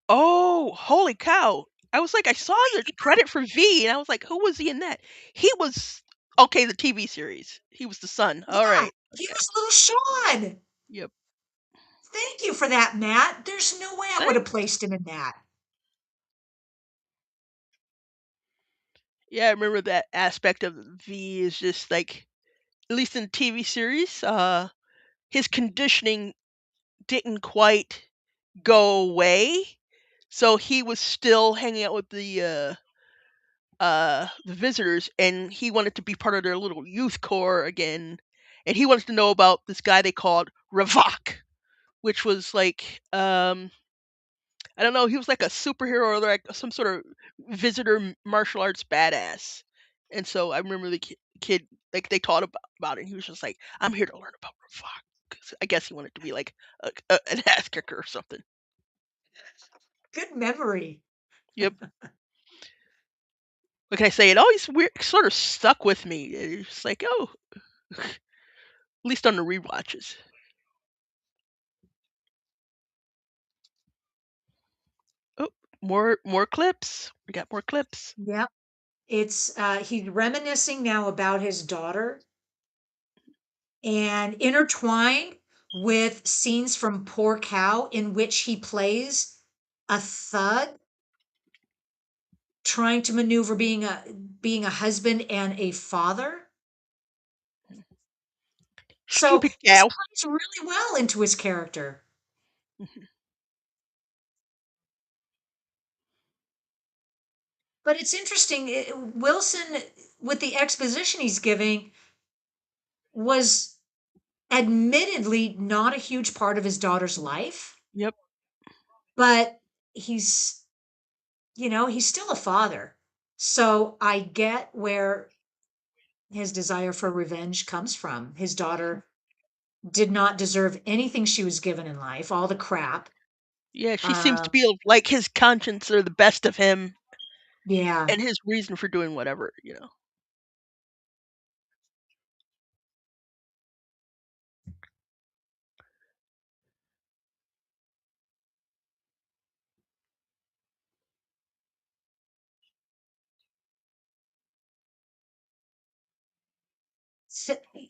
B: Oh, holy cow! I was like, I saw the credit for V, and I was like, who was he in that? He was okay. The TV series. He was the son. All
A: Yeah,
B: right.
A: he
B: Okay.
A: was little Sean.
B: Yep.
A: Thank you for that, Matt. There's no way I would have
B: Same.
A: placed him in that.
B: Yeah, I remember that aspect of V is just like, at least in the TV series, his conditioning didn't quite go away, so he was still hanging out with the visitors, and he wanted to be part of their little youth corps again, and he wanted to know about this guy they called Ravok, which was like, I don't know, he was like a superhero or like some sort of visitor martial arts badass. And so I remember the kid, like they taught about it, and he was just like, I'm here to learn about Ravok. 'Cause I guess he wanted to be like an ass kicker or something.
A: Good memory.
B: Yep. What can I say? It always sort of stuck with me. It's like, oh, at least on the rewatches. Oh, more clips. We got more clips.
A: Yep. It's he's reminiscing now about his daughter and intertwined with scenes from Poor Cow in which he plays a thug trying to maneuver being a husband and a father. So
B: Stupid
A: this
B: cow.
A: plays really well into his character.
B: Mhm.
A: But it's interesting. Wilson, with the exposition he's giving, was admittedly not a huge part of his daughter's life,
B: Yep.
A: but he's, he's still a father. So I get where his desire for revenge comes from. His daughter did not deserve anything she was given in life, all the crap.
B: Yeah, she seems
A: Uh,
B: to be like his conscience or the best of him
A: yeah.
B: and his reason for doing whatever.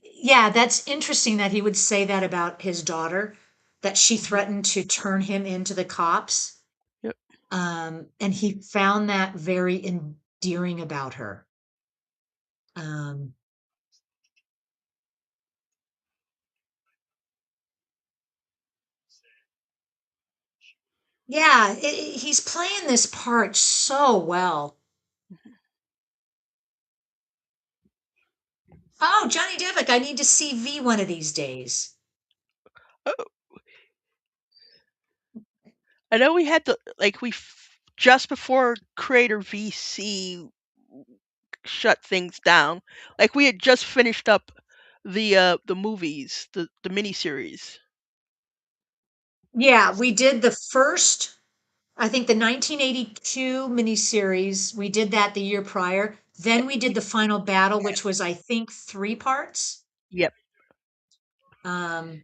A: Yeah, that's interesting that he would say that about his daughter, that she
B: Mhm.
A: threatened to turn him into the cops.
B: Yep.
A: And he found that very endearing about her. Um, yeah, he's playing this part so well.
B: Mhm.
A: Oh, Johnny Depp, I need to see V one of these days.
B: Oh, I know we had to just before Creator VC shut things down. Like we had just finished up the movies, the miniseries.
A: Yeah, we did the first, I think the 1982 miniseries. We did that the year prior. Then we did the final battle, which was, I think, three parts.
B: Yep.
A: Um,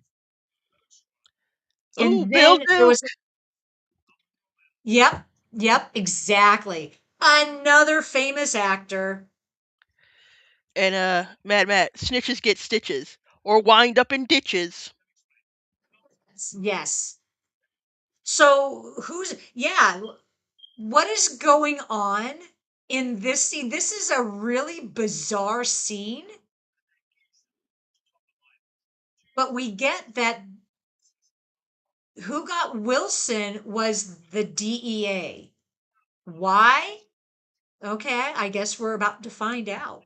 B: Oh,
A: and
B: Bill
A: then there
B: Duke
A: was, yep, yep, exactly. Another famous actor.
B: and Mad Matt snitches get stitches or wind up in ditches.
A: Yes. So yeah, what is going on in this scene? This is a really bizarre scene, but we get that who got Wilson was the DEA. Why? Okay, I guess we're about to find out.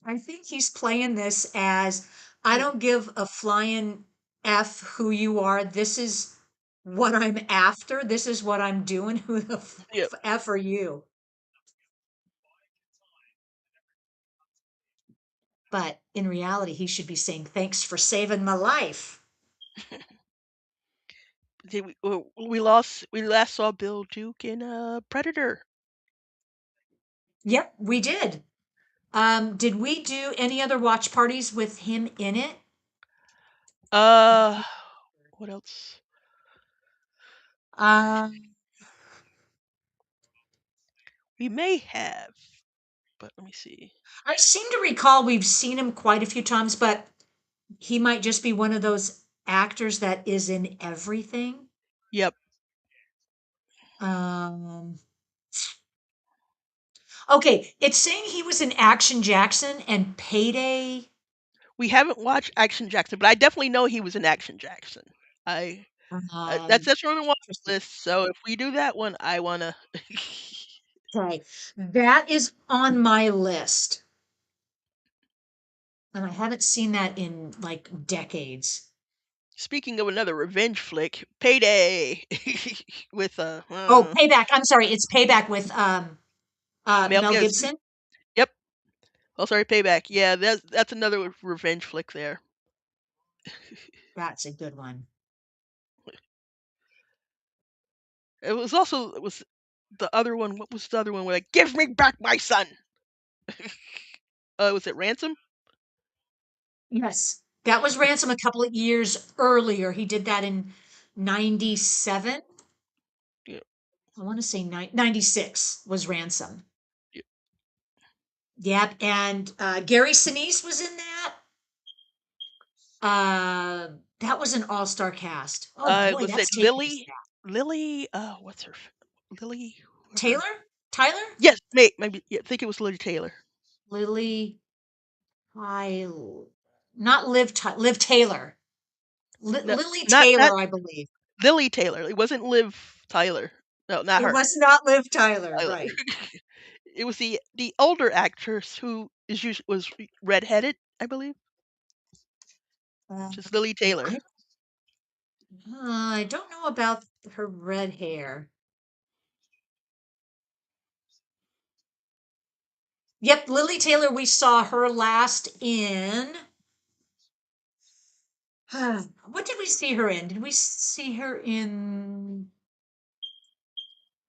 A: I think he's playing this as I
B: Yep.
A: don't give a flying F who you are. This is what I'm after. This is what I'm doing. Who the
B: Yep.
A: F are you? But in reality, he should be saying, thanks for saving my life.
B: We last saw Bill Duke in Predator.
A: Yep, we did. Did we do any other watch parties with him in it?
B: Uh, what else?
A: Um,
B: We may have, but let me see.
A: I seem to recall we've seen him quite a few times, but he might just be one of those actors that is in everything.
B: Yep.
A: Um, okay, it's saying he was in Action Jackson and Payday.
B: We haven't watched Action Jackson, but I definitely know he was in Action Jackson. I
A: Um,
B: that's on the watch
A: Interesting.
B: list. So if we do that one, I wanna.
A: Okay, that is on my list, and I haven't seen that in like decades.
B: Speaking of another revenge flick, Payday with
A: Oh, Payback. I'm sorry, it's Payback with
B: Mel
A: Mel
B: Gibson.
A: Gibson.
B: Yep. Oh, sorry, Payback. Yeah, that's another revenge flick there.
A: That's a good one.
B: It was the other one. What was the other one? Where like, give me back my son. Was it Ransom?
A: Yes, that was Ransom a couple of years earlier. He did that in 97.
B: Yeah.
A: I want to say 96 was Ransom.
B: Yeah.
A: Yep, and Gary Sinise was in that. That was an all-star cast. Oh boy,
B: Was it
A: that's taking us
B: Lily?
A: back.
B: Lily? Lily? Whoever.
A: Taylor? Tyler?
B: Yes, maybe. Yeah, I think it was Lily Taylor.
A: Lily Tyler. Not Liv Taylor.
B: No,
A: Lily
B: not
A: Taylor, I believe.
B: Lily Taylor. It wasn't Liv Tyler. No, not
A: It
B: her.
A: was not Liv Tyler,
B: Tyler.
A: right.
B: It was the older actress who is usually was redheaded, I believe. Just Lily
A: Yeah,
B: Taylor.
A: I don't know about her red hair. Yep, Lily Taylor, we saw her last in. What did we see her in? Did we see her in?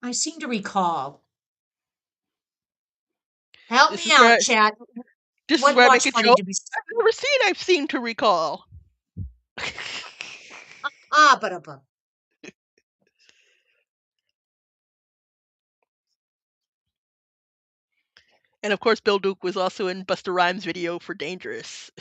A: I seem to recall. Help
B: This
A: me
B: is where
A: out, Chad.
B: this is
A: What
B: where I make
A: watch
B: a
A: party
B: joke.
A: did we?
B: I've never seen. I've seemed to recall.
A: Ah, but
B: And of course, Bill Duke was also in Busta Rhymes' video for "Dangerous."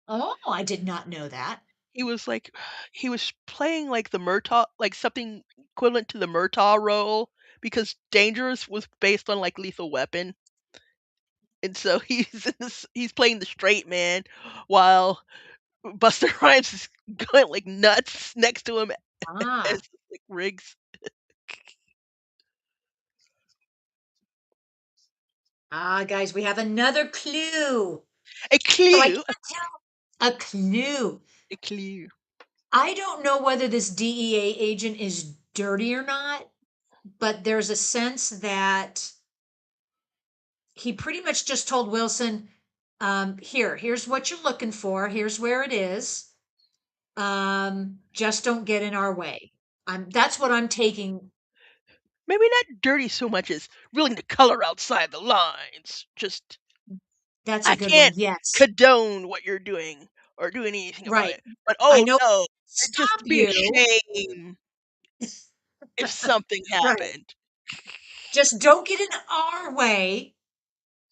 A: oh, I did not know that.
B: He was like, he was playing like the Murtaugh, like something equivalent to the Murtaugh role, because "Dangerous" was based on like Lethal Weapon, and so he's playing the straight man while Busta Rhymes is going like nuts next to him as
A: Ah,
B: like Riggs.
A: guys, we have another clue.
B: A
A: So I
B: clue,
A: can't tell a clue.
B: a clue.
A: I don't know whether this DEA agent is dirty or not, but there's a sense that he pretty much just told Wilson, here's what you're looking for. Here's where it is. Just don't get in our way. That's what I'm taking.
B: Maybe not dirty so much as willing to color outside the lines. Just
A: That's a
B: I
A: good one.
B: can't
A: Yes.
B: condone what you're doing or do anything about
A: Right.
B: it. But
A: I
B: oh
A: know.
B: no, it'd
A: Stop
B: just be a
A: you.
B: shame if something
A: Right.
B: happened.
A: Just don't get in our way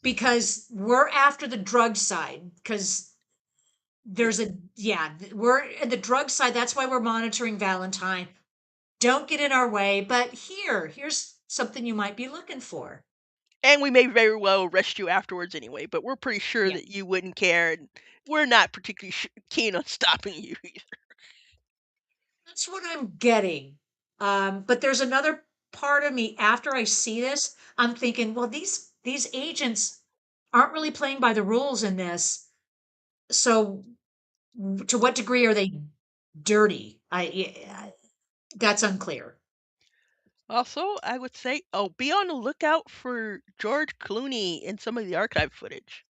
A: because we're after the drug side. Because there's a, yeah, we're at the drug side. That's why we're monitoring Valentine. Don't get in our way. But here's something you might be looking for.
B: And we may very well arrest you afterwards anyway, but we're pretty sure
A: Yeah.
B: that you wouldn't care. And we're not particularly keen on stopping you either.
A: That's what I'm getting. But there's another part of me after I see this, I'm thinking, well, these agents aren't really playing by the rules in this. So to what degree are they dirty? Yeah, that's unclear.
B: Also, I would say, oh, be on the lookout for George Clooney in some of the archive footage.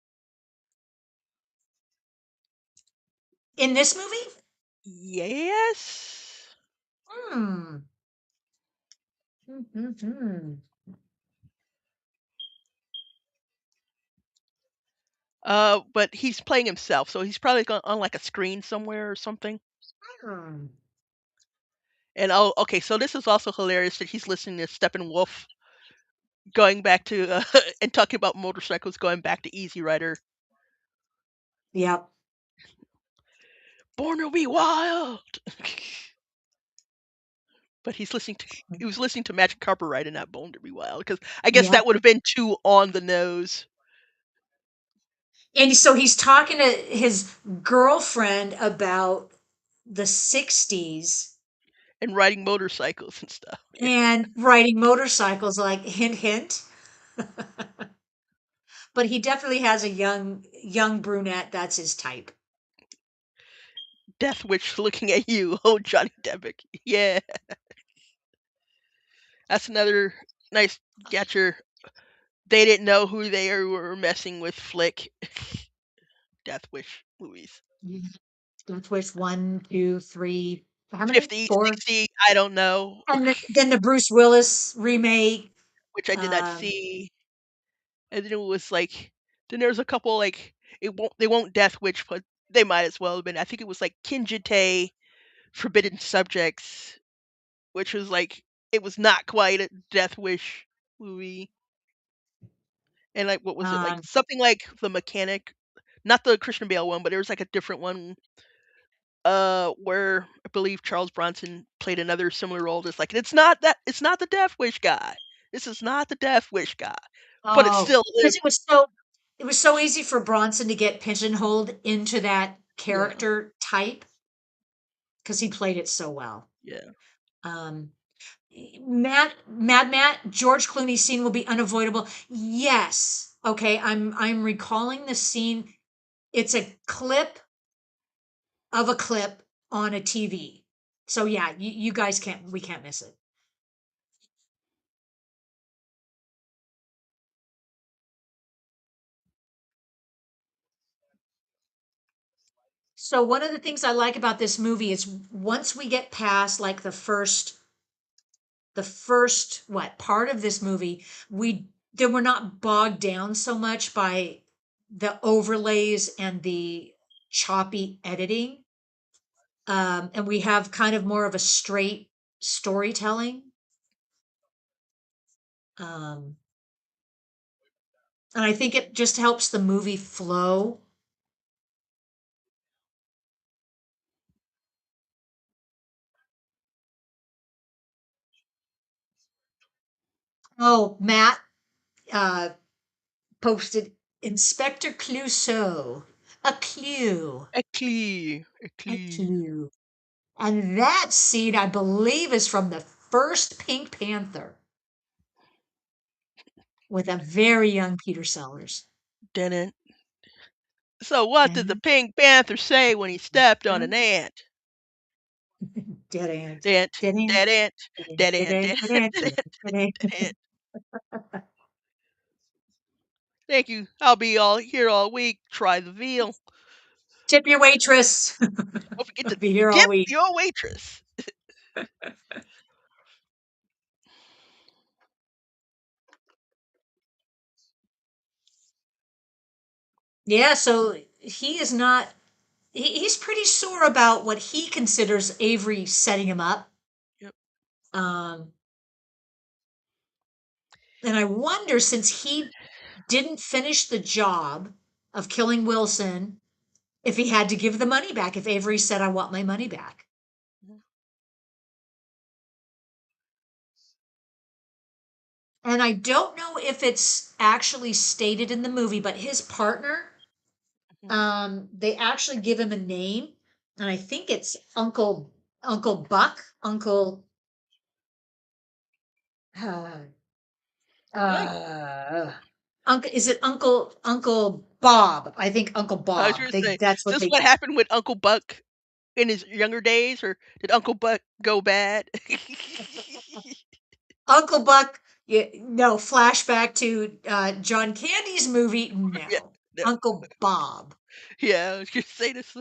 A: In this movie?
B: Yes.
A: Hmm. Hmm.
B: But he's playing himself, so he's probably on like a screen somewhere or something.
A: Hmm.
B: And oh, okay, so this is also hilarious that he's listening to Steppenwolf going back to and talking about motorcycles going back to Easy Rider.
A: Yep.
B: Born to be wild. But he was listening to Magic Carpet Ride and not Born to be Wild because I guess
A: Yep.
B: that would have been too on the nose
A: And so he's talking to his girlfriend about the 60s
B: and riding motorcycles and stuff.
A: and riding motorcycles, like hint, hint. But he definitely has a young brunette. That's his type.
B: Death Witch looking at you, oh Johnny Depp. Yeah, that's another nice getcher. They didn't know who they were messing with. Flick Death Wish movies.
A: Yeah. Death Wish 1, 2, 3. How many?
B: 50,
A: Four.
B: 60, I don't know,
A: And then the Bruce Willis remake.
B: which I did not
A: Um,
B: see. And then it was like, then there's a couple like they won't Death Witch, but they might as well have been. I think it was like Kinjite Forbidden Subjects, which was like it was not quite a Death Wish movie. And like what was it like
A: um,
B: something like The Mechanic, not the Christian Bale one, but there was like a different one where I believe Charles Bronson played another similar role. Just like it's not the Death Wish guy. This is not the Death Wish guy, but it
A: Oh,
B: still
A: because
B: is.
A: it was so easy for Bronson to get pigeonholed into that
B: Yeah,
A: character type because he played it so well.
B: yeah.
A: Um, Mad Matt, George Clooney's scene will be unavoidable. Yes. Okay, I'm recalling the scene. It's a clip of a clip on a TV. So yeah, you guys can't we can't miss it. So one of the things I like about this movie is once we get past like the first what part of this movie, we then we're not bogged down so much by the overlays and the choppy editing. And we have kind of more of a straight storytelling. Um, and I think it just helps the movie flow. Oh, Matt uh, posted Inspector Clouseau, a clue,
B: A
A: a
B: clue.
A: clue. And that scene, I believe, is from the first Pink Panther with a very young Peter Sellers.
B: Didn't. So what did the
A: Dun,
B: Pink Panther say when he stepped on an
A: dun,
B: ant?
A: dead ant.
B: Ant,
A: Dead ant.
B: dead ant,
A: Dead ant.
B: dead
A: Dead
B: ant,
A: ant.
B: dead
A: Dead
B: ant,
A: ant.
B: dead ant,
A: Dead ant.
B: dead ant. Thank you. I'll be all here all week. Try the veal.
A: Tip your waitress.
B: Don't forget
A: I'll
B: to
A: be here all
B: tip
A: week.
B: your waitress.
A: Yeah, so he is not, he's pretty sore about what he considers Avery setting him up.
B: Yep.
A: Um, and I wonder, since he didn't finish the job of killing Wilson, if he had to give the money back, if Avery said, I want my money back.
B: Mhm.
A: And I don't know if it's actually stated in the movie, but his partner,
B: Mhm.
A: they actually give him a name, and I think it's Uncle Buck, Uncle uh,
B: Like
A: uh, Uncle is it Uncle Bob? I think Uncle
B: I was
A: Bob.
B: gonna
A: They
B: say,
A: that's
B: is
A: what
B: this
A: they
B: what happened with Uncle Buck in his younger days, or did Uncle Buck go bad?
A: Uncle Buck. Yeah, no flashback to John Candy's movie.
B: Yeah,
A: No,
B: no,
A: Uncle Bob,
B: yeah. I was gonna say this.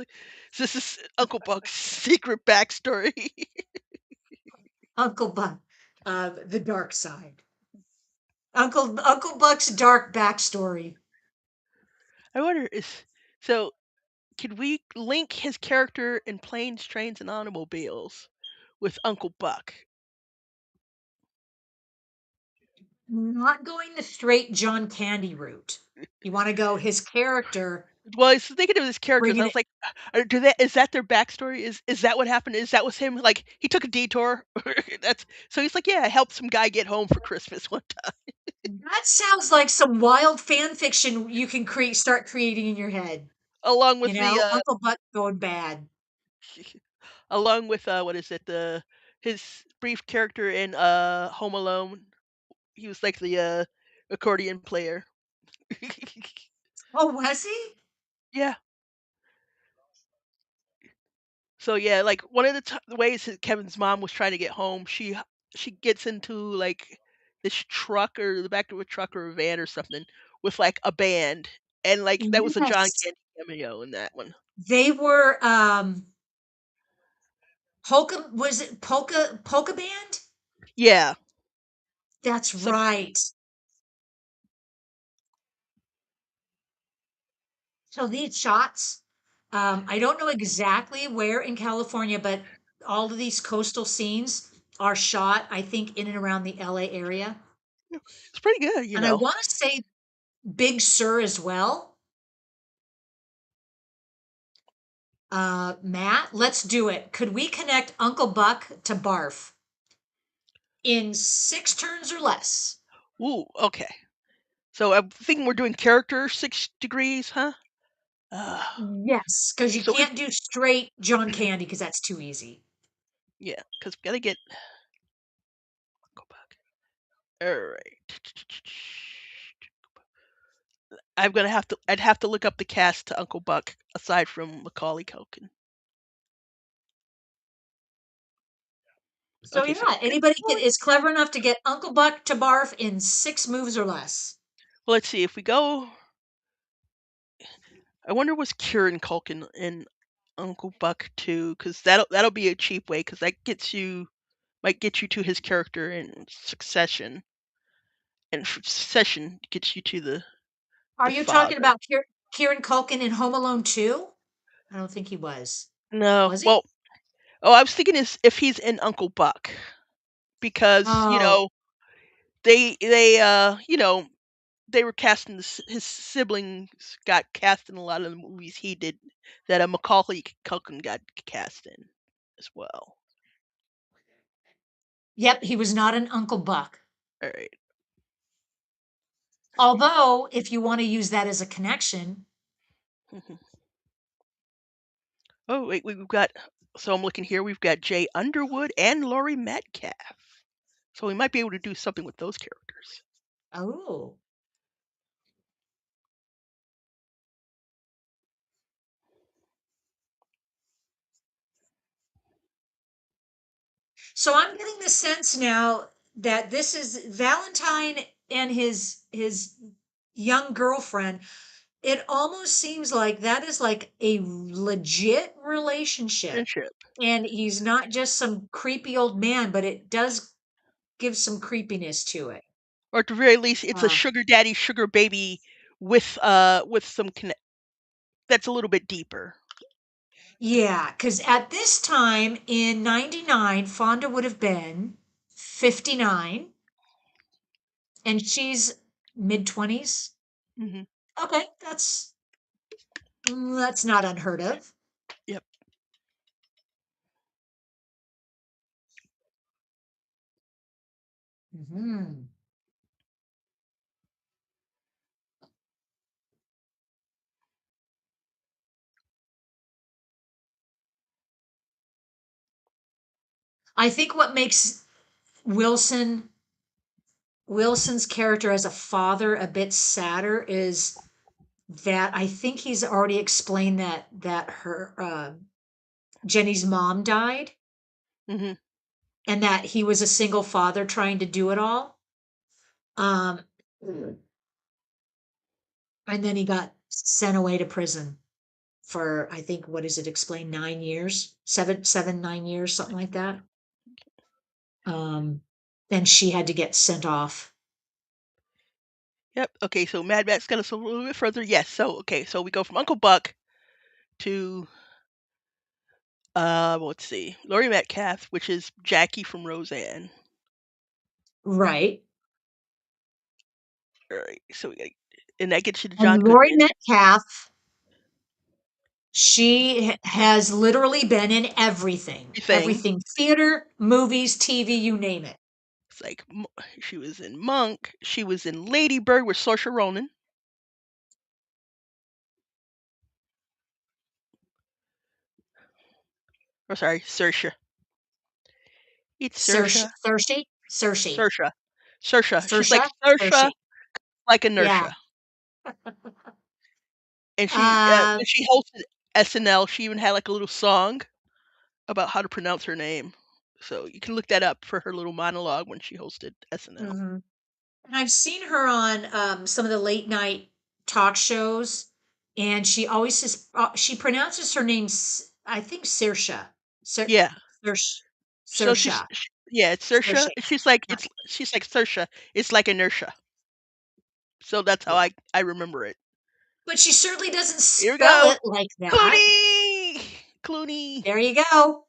B: This is Uncle Buck's secret backstory.
A: Uncle Buck, the dark side. Uncle Buck's dark backstory.
B: I wonder is so. Could we link his character in Planes, Trains, and Automobiles with Uncle Buck?
A: Not going the straight John Candy route. You want to go his character,
B: Well, I was thinking of his characters. I
A: bringing
B: was
A: it.
B: like, do that? Is that their backstory? Is that what happened? Is that was him? Like he took a detour. That's so he's like, yeah, I helped some guy get home for Christmas one time,
A: That sounds like some wild fan fiction you can start creating in your head.
B: along
A: You
B: with the
A: know, Uncle Buck going bad.
B: along with what is it the his brief character in Home Alone. He was like the accordion player.
A: Oh, was he?
B: Yeah. So yeah, like one of the ways that Kevin's mom was trying to get home, she gets into like this truck or the back of a truck or a van or something with like a band, and like that was a John
A: Yes.
B: Candy cameo in that one.
A: They were polka band?
B: Yeah.
A: That's
B: Some
A: right. So these shots, I don't know exactly where in California, but all of these coastal scenes are shot, I think, in and around the LA area.
B: it's pretty good, you
A: And I
B: know.
A: want to say Big Sur as well. Matt, let's do it. Could we connect Uncle Buck to Barf in 6 turns or less?
B: Ooh, okay. So I'm thinking we're doing character 6 degrees, huh? Uh,
A: Yes, because you
B: so we
A: can't do straight John Candy because that's too easy.
B: yeah, because we gotta get go back. All right. I'd have to look up the cast to Uncle Buck aside from Macaulay Culkin.
A: So
B: Okay, so
A: yeah, anybody is clever enough to get Uncle Buck to Barf in 6 moves or less.
B: well, let's see if we go. I wonder was Kieran Culkin in Uncle Buck too? Because that'll be a cheap way because that gets you might get you to his character in Succession, and Succession gets you to
A: Are
B: the
A: you talking
B: father.
A: about Kieran Culkin in Home Alone 2? I don't think he was.
B: No,
A: Was he?
B: well, oh, I was thinking is if he's in Uncle Buck because
A: Oh,
B: they were casting his siblings got cast in a lot of the movies he did that a Macaulay Culkin got cast in as well.
A: yep, he was not an Uncle Buck.
B: All right.
A: Although, if you want to use that as a connection,
B: Mhm. Oh wait, we've got. So I'm looking here. We've got Jay Underwood and Laurie Metcalf. So we might be able to do something with those characters.
A: oh. So I'm getting the sense now that this is Valentine and his young girlfriend. It almost seems like that is like a legit relationship.
B: Friendship,
A: And he's not just some creepy old man, but it does give some creepiness to it.
B: or at the very least, it's a
A: Uh,
B: sugar daddy, sugar baby with some that's a little bit deeper.
A: yeah, because at this time in 99, Fonda would have been 59 and she's mid 20s.
B: Hmm.
A: Okay, that's not unheard of.
B: Yep.
A: Mhm. I think what makes Wilson Wilson's character as a father a bit sadder is that I think he's already explained that her Jenny's mom died
B: Hmm.
A: and that he was a single father trying to do it all. Um, and then he got sent away to prison for I think what is it explained 9 years, 9 years, something like that. Um, then she had to get sent off.
B: Yep. Okay. So Mad Max got us a little bit further. Yes. So okay. So we go from Uncle Buck to let's see, Laurie Metcalf, which is Jackie from Roseanne.
A: Right.
B: All right. So and that gets you to
A: And
B: John
A: Lori
B: Goodman.
A: Metcalf, she has literally been in everything.
B: Everything.
A: Everything theater, movies, TV, you name it.
B: It's like she was in Monk. She was in Lady Bird with Saoirse Ronan. Or sorry, Saoirse. It's
A: Saoirse,
B: Saoirse.
A: Saoirse, Saoirse,
B: Saoirse. Saoirse. She's like
A: Saoirse,
B: Saoirse,
A: Saoirse.
B: like
A: Yeah.
B: inertia. And she
A: Um,
B: when she hosted SNL, she even had like a little song about how to pronounce her name. So you can look that up for her little monologue when she hosted SNL.
A: mhm. And I've seen her on some of the late night talk shows, and she always says she pronounces her name. I think Saoirse,
B: Yeah.
A: Saoirse,
B: So
A: Saoirse,
B: yeah, it's Saoirse.
A: Saoirse. Yeah.
B: She's like Saoirse. It's like inertia. So that's how
A: Yeah.
B: I remember it.
A: But she certainly doesn't
B: Here we
A: spell
B: go.
A: it like that.
B: Clooney. Clooney.
A: There you go.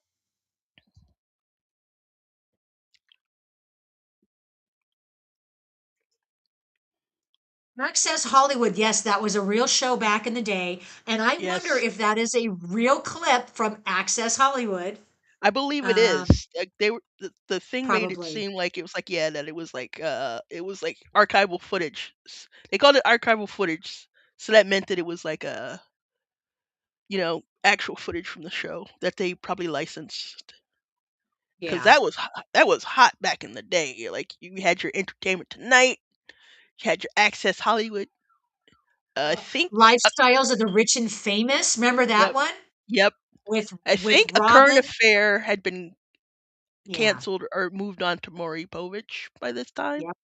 A: Access Hollywood, yes, that was a real show back in the day, and I wonder
B: Yes,
A: if that is a real clip from Access Hollywood.
B: I believe it
A: Um,
B: is. Like they were the thing made it
A: Probably.
B: seem like it was like yeah that it was like archival footage. They called it archival footage, so that meant that it was like actual footage from the show that they probably licensed because
A: Yeah.
B: that was hot back in the day. Like you had your Entertainment Tonight, you had your Access Hollywood. I think uh,
A: Lifestyles of the Rich and Famous. Remember that
B: yep,
A: one
B: yep.
A: with
B: I
A: with
B: think A Current
A: Robin?
B: Affair had been
A: Yeah.
B: canceled or moved on to Maury Povich by this time.
A: Yep.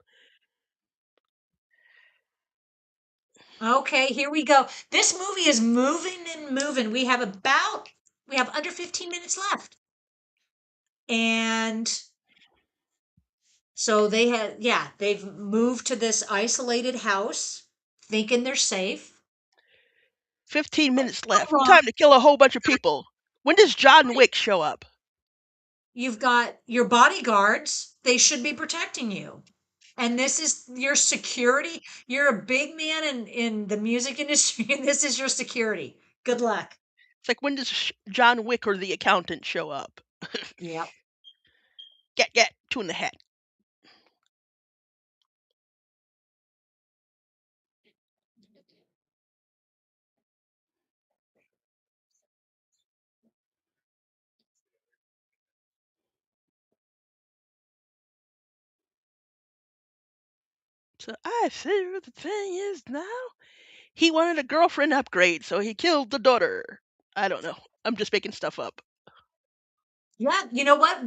A: Okay, here we go. This movie is moving and moving. We have under 15 minutes left. And so they've moved to this isolated house thinking they're safe.
B: 15 minutes left.
A: No
B: No
A: wrong.
B: time to kill a whole bunch of people. When does John
A: Right.
B: Wick show up?
A: You've got your bodyguards. They should be protecting you. And this is your security. You're a big man in the music industry, and this is your security. Good luck.
B: It's like when does John Wick or the accountant show up?
A: Yep.
B: Get two in the hat. So I see what the thing is now. He wanted a girlfriend upgrade, so he killed the daughter. I don't know. I'm just making stuff up.
A: Yeah, you know what?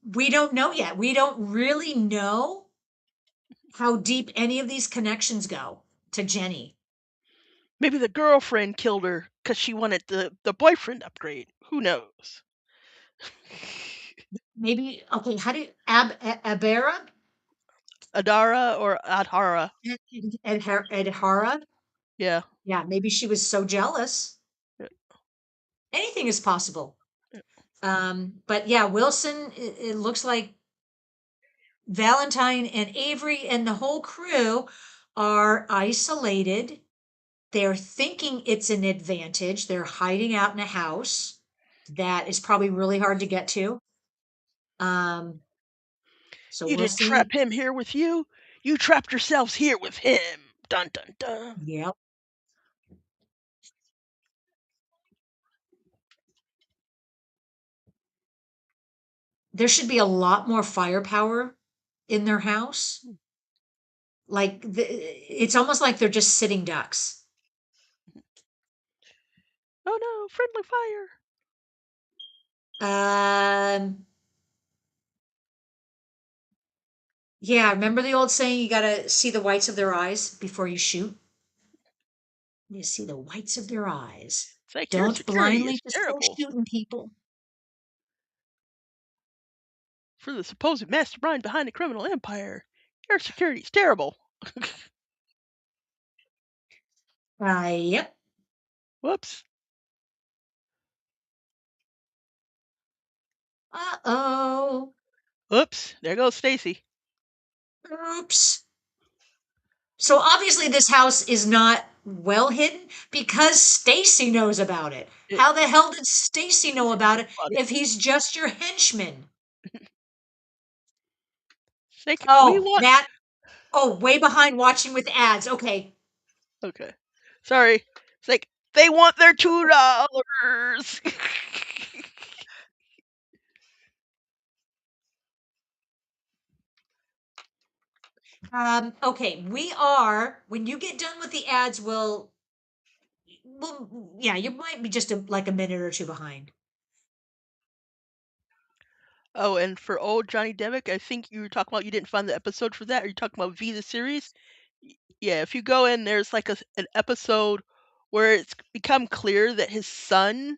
A: We don't know yet. We don't really know how deep any of these connections go to Jenny.
B: Maybe the girlfriend killed her because she wanted the boyfriend upgrade. Who knows?
A: Maybe okay, how do you Abera?
B: Adara or Adhara.
A: Edhara?
B: Yeah.
A: Yeah, maybe she was so jealous.
B: Yeah.
A: Anything is possible. But yeah, Wilson, it looks like Valentine and Avery and the whole crew are isolated. They're thinking it's an advantage. They're hiding out in a house that is probably really hard to get to. Um, so
B: You
A: we'll
B: didn't trap
A: see.
B: him here with you. You trapped yourselves here with him. Dun dun dun.
A: Yep. There should be a lot more firepower in their house. Like it's almost like they're just sitting ducks.
B: Oh no, friendly fire.
A: Um, yeah, remember the old saying, you gotta see the whites of their eyes before you shoot? You see the whites of their eyes.
B: It's like your
A: Don't
B: security
A: blindly
B: is
A: just go
B: terrible.
A: shooting people.
B: For the supposed mastermind behind the criminal empire, your security is terrible.
A: Yep.
B: Whoops.
A: Uh-oh.
B: Whoops. There goes Stacy.
A: Oops. So obviously this house is not well hidden because Stacy knows about it.
B: It,
A: How the hell did Stacy know about
B: Stacy
A: it
B: bought it.
A: if he's just your henchman?
B: It's like, we
A: Oh,
B: want.
A: Matt. Oh, way behind watching with ads. Okay.
B: Okay. Sorry. It's like, they want their $2.
A: Okay, when you get done with the ads, yeah, you might be just like a minute or two behind.
B: Oh, and for old Johnny Devick, I think you were talking about you didn't find the episode for that. Are you talking about V the series? Yeah, if you go in, there's like an episode where it's become clear that his son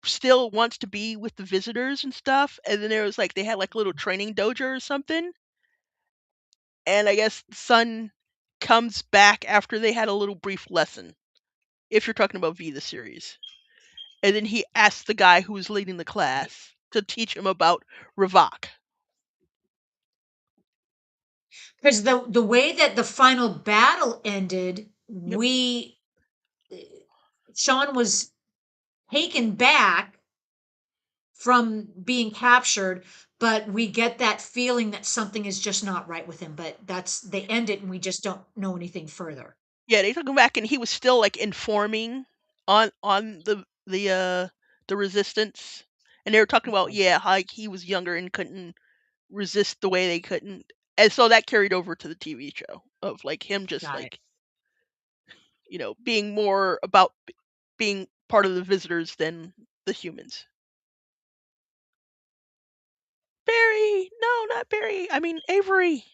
B: still wants to be with the visitors and stuff. And then there was like they had like a little training dojo or something. And I guess the son comes back after they had a little brief lesson. If you're talking about V the series. And then he asks the guy who was leading the class to teach him about Ravak.
A: because the way that the final battle ended,
B: Yep.
A: we Sean was taken back from being captured, but we get that feeling that something is just not right with him. But that's they end it, and we just don't know anything further.
B: Yeah, they took him back and he was still like informing on the resistance. And they were talking about,
A: Okay,
B: yeah, how like, he was younger and couldn't resist the way they couldn't. And so that carried over to the TV show of like him just
A: got it.
B: like, being more about being part of the visitors than the humans. Barry! No, not Barry. I mean Avery.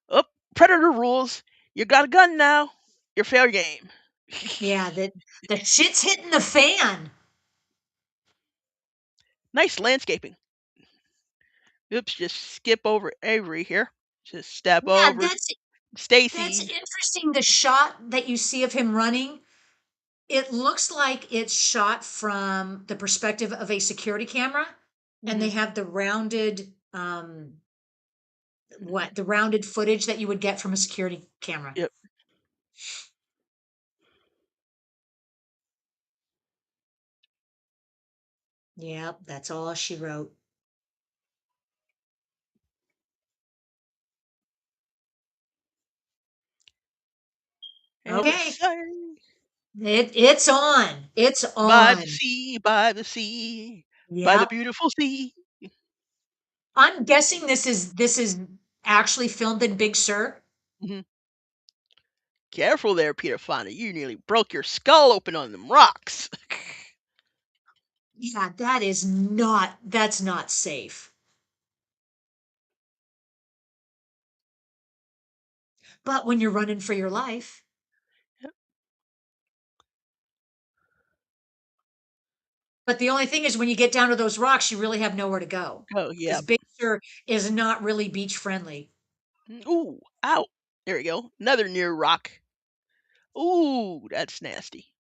B: Oh, Predator rules. You got a gun now. You're fair game.
A: Yeah, the shit's hitting the fan.
B: Nice landscaping. Oops, just skip over Avery here. Just step
A: Yeah,
B: over
A: that's
B: Stacy.
A: interesting. The shot that you see of him running, it looks like it's shot from the perspective of a security camera, and
B: Hmm.
A: they have the rounded the rounded footage that you would get from a security camera.
B: Yep.
A: Yep, that's all she wrote.
B: And the
A: Okay,
B: sun
A: it's on. It's
B: by the
A: on.
B: sea, by the sea, by the
A: Yep.
B: beautiful sea.
A: I'm guessing this is actually filmed in Big Sur.
B: Hmm. Careful there, Peter Fonda. You nearly broke your skull open on them rocks.
A: Yeah, that's not safe. But when you're running for your life, but the only thing is when you get down to those rocks, you really have nowhere to go
B: Oh,
A: because
B: yeah.
A: Big Sur is not really beach friendly.
B: Ooh, ow. There we go. Another near rock. Ooh, that's nasty.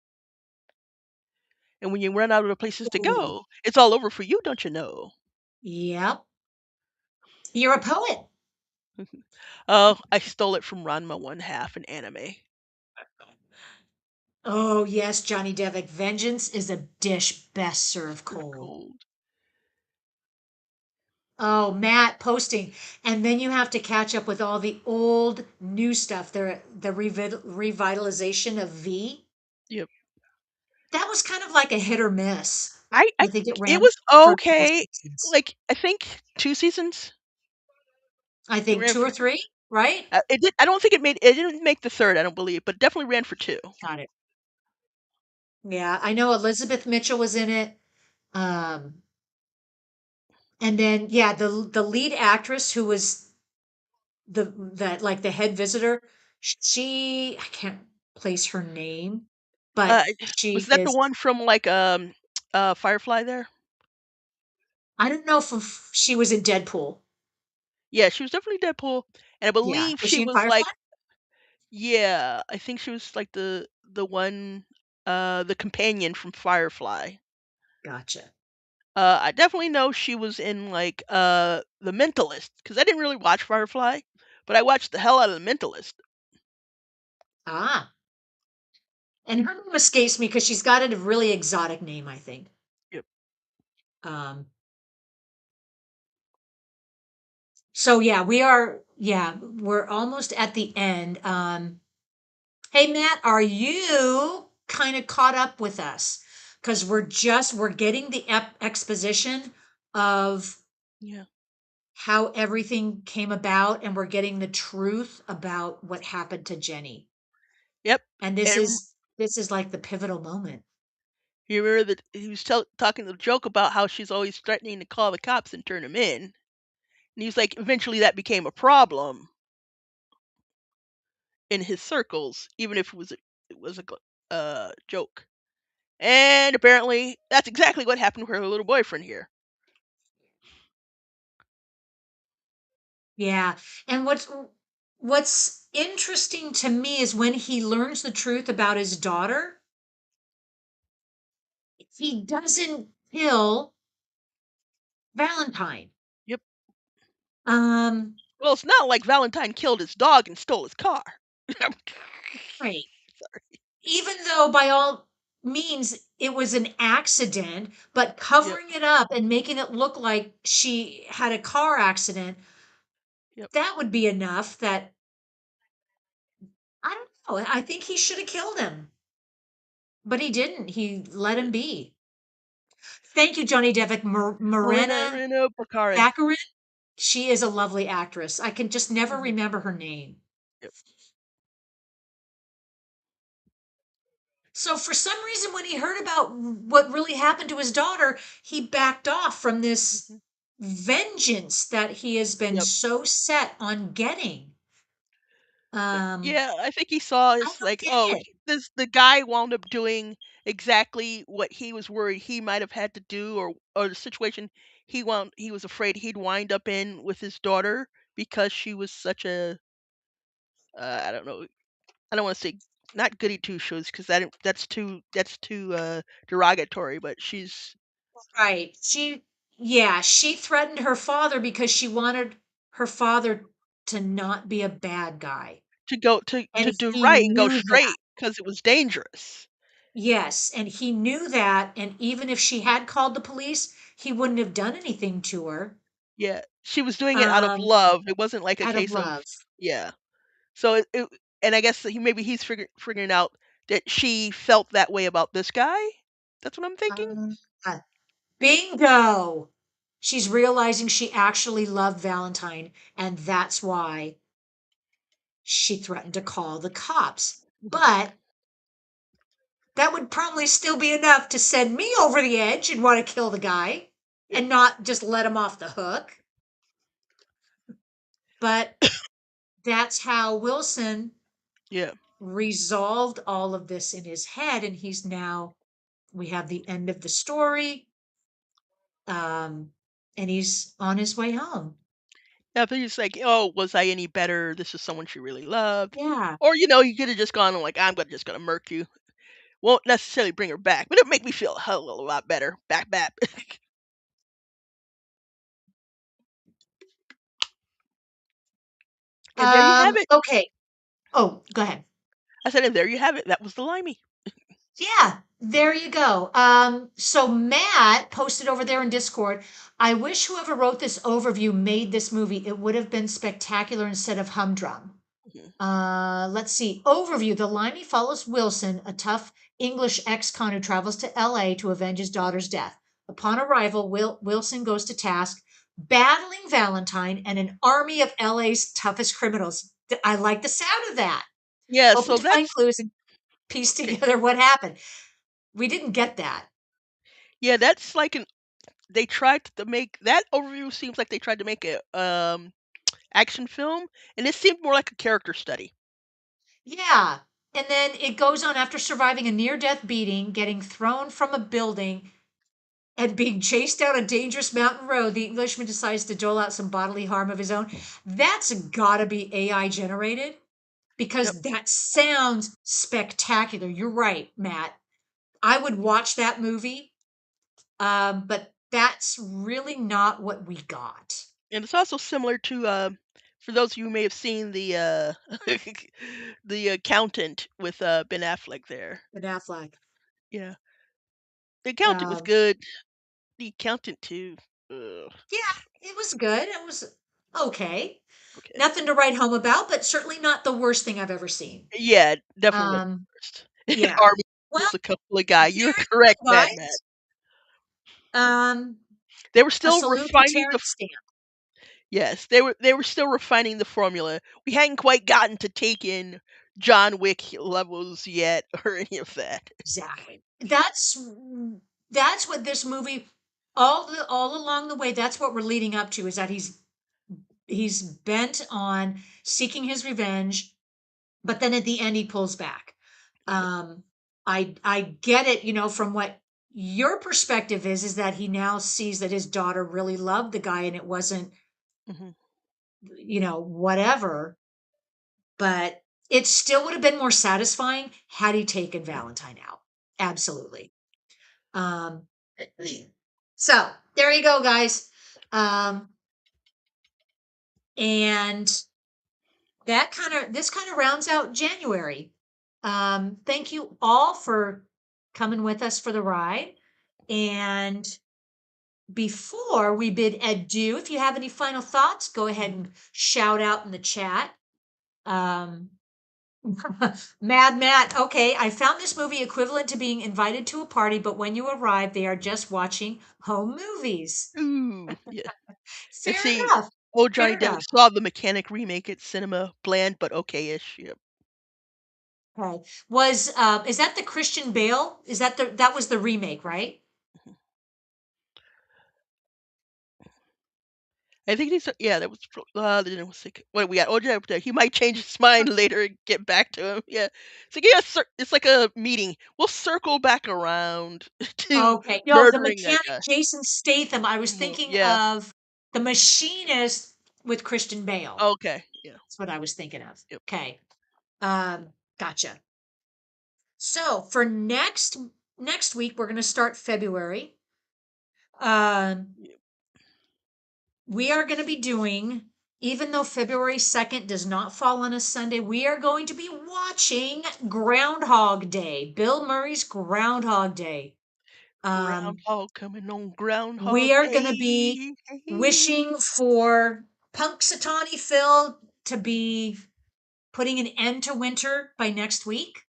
B: And when you run out of places to
A: Ooh.
B: go, it's all over for you, don't you know?
A: Yep. You're a poet.
B: Oh, I stole it from Ranma one half in anime.
A: Oh, yes, Johnny Devick. Vengeance is a dish best served
B: Serve
A: cold.
B: cold.
A: Oh, Matt posting. And then you have to catch up with all the old new stuff. The revitalization of V.
B: Yep.
A: That was kind of like a hit or miss.
B: I
A: I think it
B: it
A: ran
B: was
A: for a couple
B: okay.
A: seasons.
B: Like I think 2 seasons.
A: I
B: It
A: think
B: ran
A: two or
B: for
A: three, right?
B: it did I don't think it didn't make the 3rd, I don't believe, but definitely ran for 2.
A: Got it. Yeah, I know Elizabeth Mitchell was in it. Um, and then yeah, the lead actress who was the head visitor, she I can't place her name, but
B: Uh, was
A: she
B: that the
A: is
B: one from like Firefly there?
A: I don't know if she was in Deadpool.
B: Yeah, she was definitely Deadpool, and I
A: Yeah,
B: believe
A: was
B: she
A: she in
B: was
A: Firefly?
B: like, yeah, I think she was like the one the companion from Firefly.
A: Gotcha.
B: I definitely know she was in like The Mentalist because I didn't really watch Firefly, but I watched the hell out of The Mentalist.
A: Ah, and her name escapes me because she's got a really exotic name, I think.
B: Yep.
A: Um, so we're almost at the end. Hey Matt, are you kind of caught up with us? Because we're getting the exposition of
B: Yeah.
A: how everything came about, and we're getting the truth about what happened to Jenny.
B: Yep.
A: And
B: And
A: this is like the pivotal moment.
B: you remember that he was talking the joke about how she's always threatening to call the cops and turn him in. And he was like, eventually that became a problem in his circles, even if it was a joke. And apparently, that's exactly what happened with her little boyfriend here.
A: Yeah. And what's interesting to me is when he learns the truth about his daughter, he doesn't kill Valentine.
B: Yep.
A: Um,
B: Well, it's not like Valentine killed his dog and stole his car.
A: right. Even though by all means it was an accident, but
B: Yep,
A: covering it up and making it look like she had a car accident,
B: yep,
A: that would be enough that I don't know. I think he should have killed him, but he didn't. He let
B: yeah.
A: him be. Thank you, Johnny Devitt.
B: Marina
A: Morena
B: Reno Baccarin.
A: Baccarin. She is a lovely actress. I can just never
B: Mhm,
A: remember her name.
B: yep,
A: So for some reason, when he heard about what really happened to his daughter, he backed off from this
B: mhm,
A: vengeance that he has been
B: yep.
A: so set on getting. Um,
B: Yeah, I think he saw
A: I
B: as
A: don't
B: like,
A: get
B: oh,
A: it.
B: this the guy wound up doing exactly what he was worried he might have had to do, or the situation he was afraid he'd wind up in with his daughter because she was such a I don't know, I don't want to say not goody two shoes because that's too derogatory, but she's
A: Right. Yeah, she threatened her father because she wanted her father to not be a bad guy.
B: to go
A: And
B: to do
A: he
B: right and go
A: knew that.
B: straight because it was dangerous.
A: Yes, and he knew that. And even if she had called the police, he wouldn't have done anything to her.
B: Yeah, she was doing it out of
A: Um,
B: love. It wasn't like a
A: out of
B: case of
A: love.
B: yeah. So and I guess he's figuring out that she felt that way about this guy. That's what I'm thinking.
A: Uh, Bingo! She's realizing she actually loved Valentine, and that's why she threatened to call the cops.
B: Mhm.
A: But that would probably still be enough to send me over the edge and want to kill the guy
B: Yep.
A: and not just let him off the hook. But that's how Wilson
B: Yeah.
A: resolved all of this in his head, and we have the end of the story, um, and he's on his way home.
B: Yeah, but he's like, "Oh, was I any better? This is someone she really loved."
A: Yeah.
B: Or, you could have just gone like, "I'm gonna just gonna murk you." Won't necessarily bring her back, but it make me feel a hell of a lot better. Back, back. And there you have it.
A: Okay. Oh, go ahead.
B: I said, and there you have it. That was the Limey.
A: Yeah, there you go. So Matt posted over there in Discord. I wish whoever wrote this overview made this movie. It would have been spectacular instead of humdrum.
B: Mhm,
A: Let's see. Overview. The Limey follows Wilson, a tough English ex-con who travels to LA to avenge his daughter's death. Upon arrival, Wilson goes to task, battling Valentine and an army of LA's toughest criminals. I like the sound of that.
B: Yeah,
A: Hoping
B: so
A: to find
B: that's
A: clues and piece
B: okay.
A: together what happened. We didn't get that.
B: Yeah, that's like an they tried to make that overview seems like they tried to make a action film, and it seemed more like a character study.
A: Yeah. And then it goes on after surviving a near death beating, getting thrown from a building, and being chased down a dangerous mountain road, the Englishman decides to dole out some bodily harm of his own. That's gotta be AI generated
B: Yep.
A: because that sounds spectacular. You're right, Matt. I would watch that movie, but that's really not what we got.
B: And it's also similar to for those of you who may have seen the the accountant with Ben Affleck there.
A: Ben Affleck.
B: Yeah. The accountant was
A: Um,
B: good. The accountant too. Ugh.
A: yeah, it was good. It was okay.
B: Okay.
A: Nothing to write home about, but certainly not the worst thing I've ever seen.
B: Yeah, definitely wasn't
A: Um,
B: the worst.
A: yeah.
B: Army
A: Well,
B: was a couple of guy.
A: there
B: You're
A: you
B: correct,
A: go,
B: Matt.
A: guys. Um,
B: They were
A: a
B: still
A: salute to
B: refining the
A: Terrence Stamp.
B: yes, they were still refining the formula. We hadn't quite gotten to take in John Wick levels yet or any of that.
A: Exactly. That's what this movie all along the way, that's what we're leading up to is that he's bent on seeking his revenge, but then at the end he pulls back.
B: Yep.
A: Um I get it, from what your perspective is that he now sees that his daughter really loved the guy and it wasn't,
B: Mhm.
A: whatever, but it still would have been more satisfying had he taken Valentine out. Absolutely. Um, so there you go, guys. Um, And this kind of rounds out January. Thank you all for coming with us for the ride. And before we bid adieu, if you have any final thoughts, go ahead and shout out in the chat. Um, Mad Matt, okay, I found this movie equivalent to being invited to a party, but when you arrive, they are just watching home movies.
B: Ooh, yeah. Let's
A: Fair
B: see.
A: enough.
B: Old Johnny
A: Fair
B: Depp
A: enough.
B: saw the Mechanic remake at cinema, bland but okay-ish. Yep.
A: Okay. Is that the Christian Bale? That was the remake, right?
B: I think he's yeah. That was then it was like what we got. Old Johnny Depp. He might change his mind later and get back to him. Yeah. It's like yeah. It's like a meeting. We'll circle back around to
A: Okay. No, the
B: murdering that
A: mechanic
B: guy.
A: Jason Statham. I was thinking
B: Yeah.
A: of the machinist with Christian Bale.
B: Okay. Yeah.
A: That's what I was thinking of.
B: Yep.
A: Okay. Gotcha. So for next week, we're gonna start February. Um,
B: Yep.
A: we are gonna be doing, even though February 2nd does not fall on a Sunday, we are going to be watching Groundhog Day, Bill Murray's Groundhog Day. Um,
B: Groundhog coming on
A: we
B: Groundhog
A: are going to be
B: Day. Hey.
A: wishing for Punxsutawney Phil to be putting an end to winter by next week.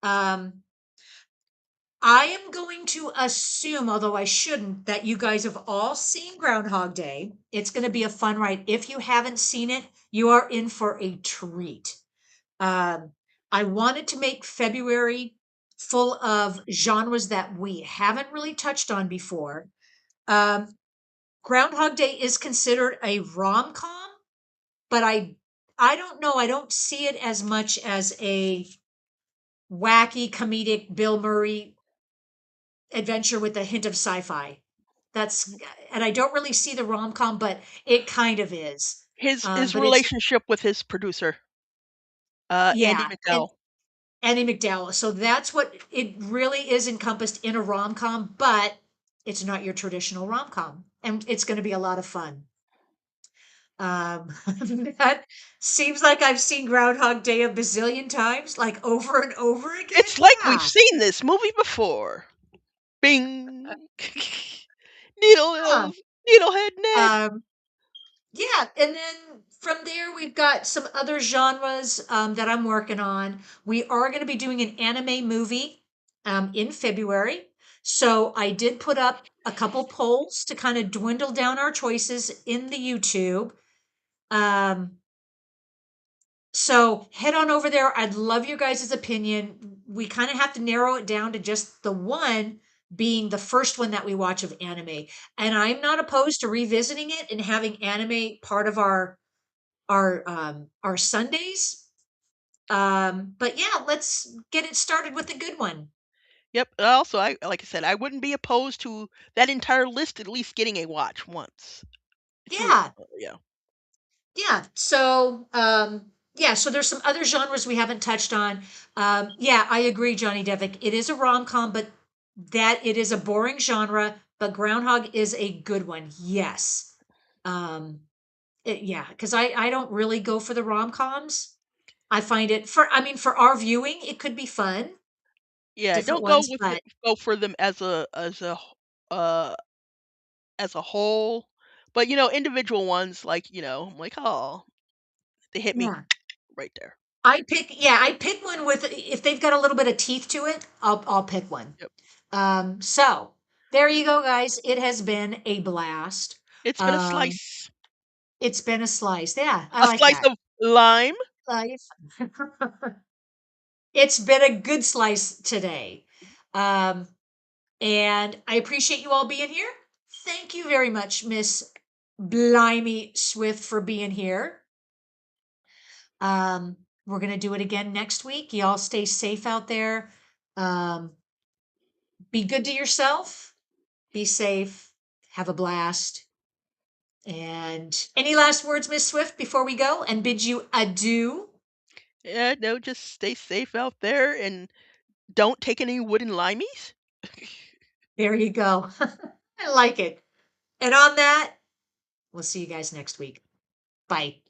A: Um, I am going to assume, although I shouldn't, that you guys have all seen Groundhog Day. It's going to be a fun ride. If you haven't seen it, you are in for a treat. Um, I wanted to make February full of genres that we haven't really touched on before. Um, Groundhog Day is considered a rom-com, but I don't know. I don't see it as much as a wacky comedic Bill Murray adventure with a hint of sci-fi. That's and I don't really see the rom-com, but it kind of is.
B: His
A: But it's
B: relationship with his producer, Andy
A: yeah, and
B: McDowell.
A: Annie McDowell. So that's what it really is encompassed in a rom-com, but it's not your traditional rom-com, and it's going to be a lot of fun. Um, that seems like I've seen Groundhog Day a bazillion times, like over and over again.
B: It's like we've
A: Yeah.
B: seen this movie before. Bing.
A: Huh.
B: Needlehead Ned.
A: Um, yeah. And then from there, we've got some other genres that I'm working on. We are going to be doing an anime movie in February. So I did put up a couple polls to kind of dwindle down our choices in the YouTube. Um, So head on over there. I'd love your guys' opinion. We kind of have to narrow it down to just the one being the first one that we watch of anime. And I'm not opposed to revisiting it and having anime part of our Sundays. But yeah, let's get it started with a good one.
B: Yep. Also, I like I said, I wouldn't be opposed to that entire list at least getting a watch once. Through it.
A: Yeah,
B: Yeah.
A: yeah. So there's some other genres we haven't touched on. Yeah, I agree, Johnny Devick. It is a rom-com, but that it is a boring genre, but Groundhog is a good one. Yes. Um, yeah, because I don't really go for the rom-coms. I find it I mean, for our viewing, it could be fun,
B: Yeah.
A: different
B: Don't go
A: ones,
B: with
A: but
B: go for them uh as a whole. But individual ones like I'm like, oh, they hit me
A: yeah.
B: right there.
A: I pick one with if they've got a little bit of teeth to it, I'll pick one.
B: Yep.
A: So there you go, guys. It has been a blast.
B: It's been a
A: Um,
B: slice.
A: it's been a slice. Yeah, I
B: A
A: like
B: slice
A: that.
B: of lime.
A: Life. It's been a good slice today. Um, and I appreciate you all being here. Thank you very much, Miss Blimey Swift, for being here. We're gonna do it again next week. Y'all stay safe out there. Um, be good to yourself. Be safe. Have a blast. And any last words, Miss Swift, before we go and bid you adieu?
B: Yeah, no, just stay safe out there and don't take any wooden limeys.
A: There you go. I like it. And on that, we'll see you guys next week. Bye.